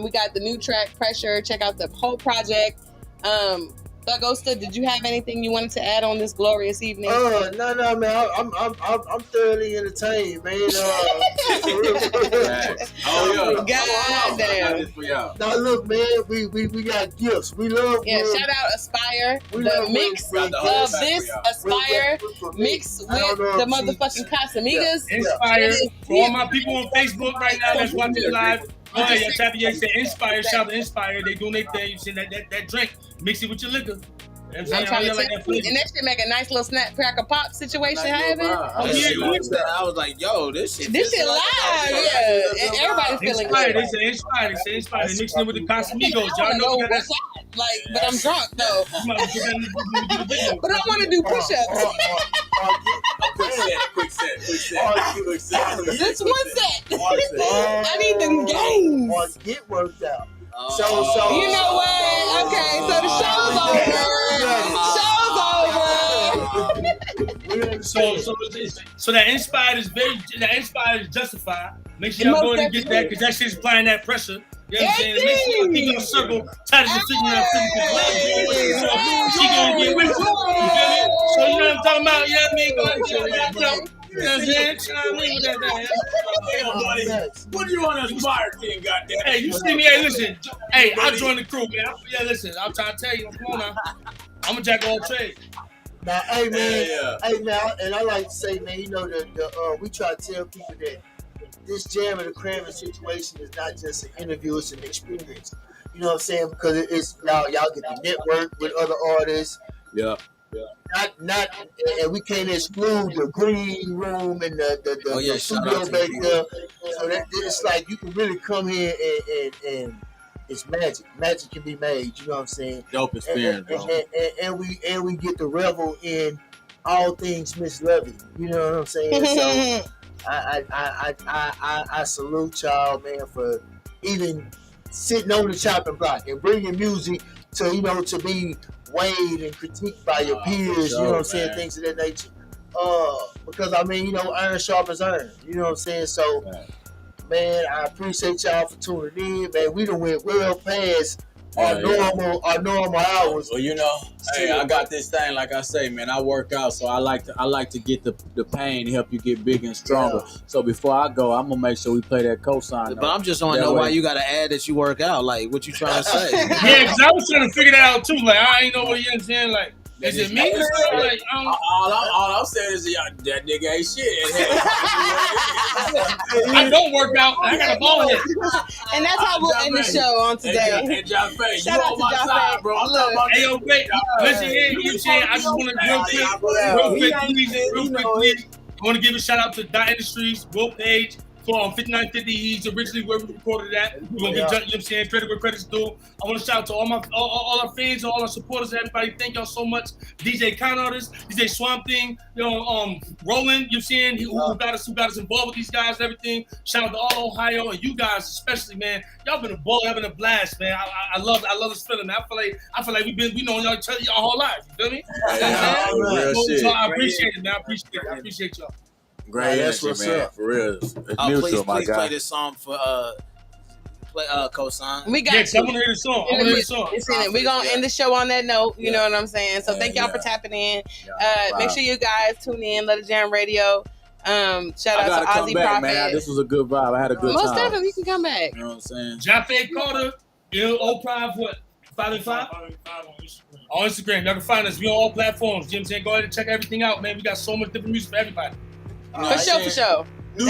We got the new track Pressure. Check out the whole project. Thugosta, did you have anything you wanted to add on this glorious evening? No, man. I'm thoroughly entertained, man. God damn. Now look, man, we got gifts. We love. Yeah, shout out Aspire. The mix of this Aspire mixed with the motherfucking Casamigos. Inspire. For all my people on Facebook right now that's watching live. Oh yeah, Chappie say Inspire. Shout out to Inspire. They doing their thing. You see that drink. Mix it with your liquor. I'm trying to tell you, and that shit make a nice little snap cracker pop situation happen. I was like, yo, this shit live, yeah. And everybody's feeling good. They say Inspire. They mixing it with the Casamigos. Y'all know that. Like, but I'm drunk though. But I want to do push-ups. Quick set. This one set. I need them games. Or get worked out. So you know what? Okay, so the show's over. So that Inspired is justified. Make sure y'all go ahead and get that because that shit's applying that pressure. You know what I'm saying? Make sure you keep in a circle, tight as a figure out. She gonna get with you. You feel me? So you know what I'm talking about? You know what I mean? Go ahead and chill that, you know. You know what I'm saying? What do you want to Aspire thing, goddamn? Hey, you see me? Hey, listen. Hey, I joined the crew, man. Yeah, listen. I'm trying to tell you. Come on now. I'm a jack of all trades. Now, hey man, and I like to say, man, you know, we try to tell people that this Jammitorcrammit situation is not just an interview; it's an experience. You know what I'm saying? Because it's y'all get to network with other artists. Yeah. Not, and we can't exclude the green room and the studio back there. So that it's like you can really come here and it's magic. Magic can be made. You know what I'm saying? Dope experience, bro. And we get to revel in all things Miss Lovey. You know what I'm saying? So I salute y'all, man, for even sitting on the chopping block and bringing music to be weighed and critiqued by your peers. You know what I'm saying? Things of that nature. Because I mean, iron sharpens iron. You know what I'm saying? So. Man, I appreciate y'all for tuning in, man. We done went well past our normal hours. Well, hey, I got this thing, like I say, man. I work out, so I like to get the pain to help you get bigger and stronger. Yeah. So before I go, I'm gonna make sure we play that cosign. But I'm just want to know why you gotta add that you work out. Like, what you trying to say? Yeah, because I was trying to figure that out too. Like, I ain't know what you saying. Like. Is it me? Like, all I'm saying is that nigga ain't shit. I don't work out. I got a ball head. And that's how we'll end the show on today. Hey, Jaffe, shout out to Jaffe. bro. Hey, yo, wait. Listen here. You know what I'm saying? I just want to real quick, please. I want to give a shout out to Dot Industries, Will Page. On 5950, he's originally where we recorded that. We're gonna give, you know what I'm saying, credit where credit's due. I want to shout out to all our fans, all our supporters, everybody. Thank y'all so much. DJ Con Artist, DJ Swamp Thing, Roland, you know what I'm saying, who got us involved with these guys and everything. Shout out to all Ohio and you guys especially, man. Y'all been a ball, having a blast, man. I love this feeling. I feel like we know y'all whole life. You feel me? So I appreciate it, man. I appreciate y'all. Great energy, man. For real. It's mutual, my guy. Please play this song for cosign. We got I want to hear the song. We're going to end the show on that note. You know what I'm saying? So thank y'all for tapping in. Make sure you guys tune in. Let It Jam Radio. Shout out to Ozzy Prophet. Man. This was a good vibe. I had a good time. Most definitely, you can come back. You know what I'm saying? Jaffe Carter, old Prime, what? 5 on Instagram. Y'all can find us. We on all platforms. You know what I'm saying? Go ahead and check everything out, man. We got so much different music for everybody. For sure.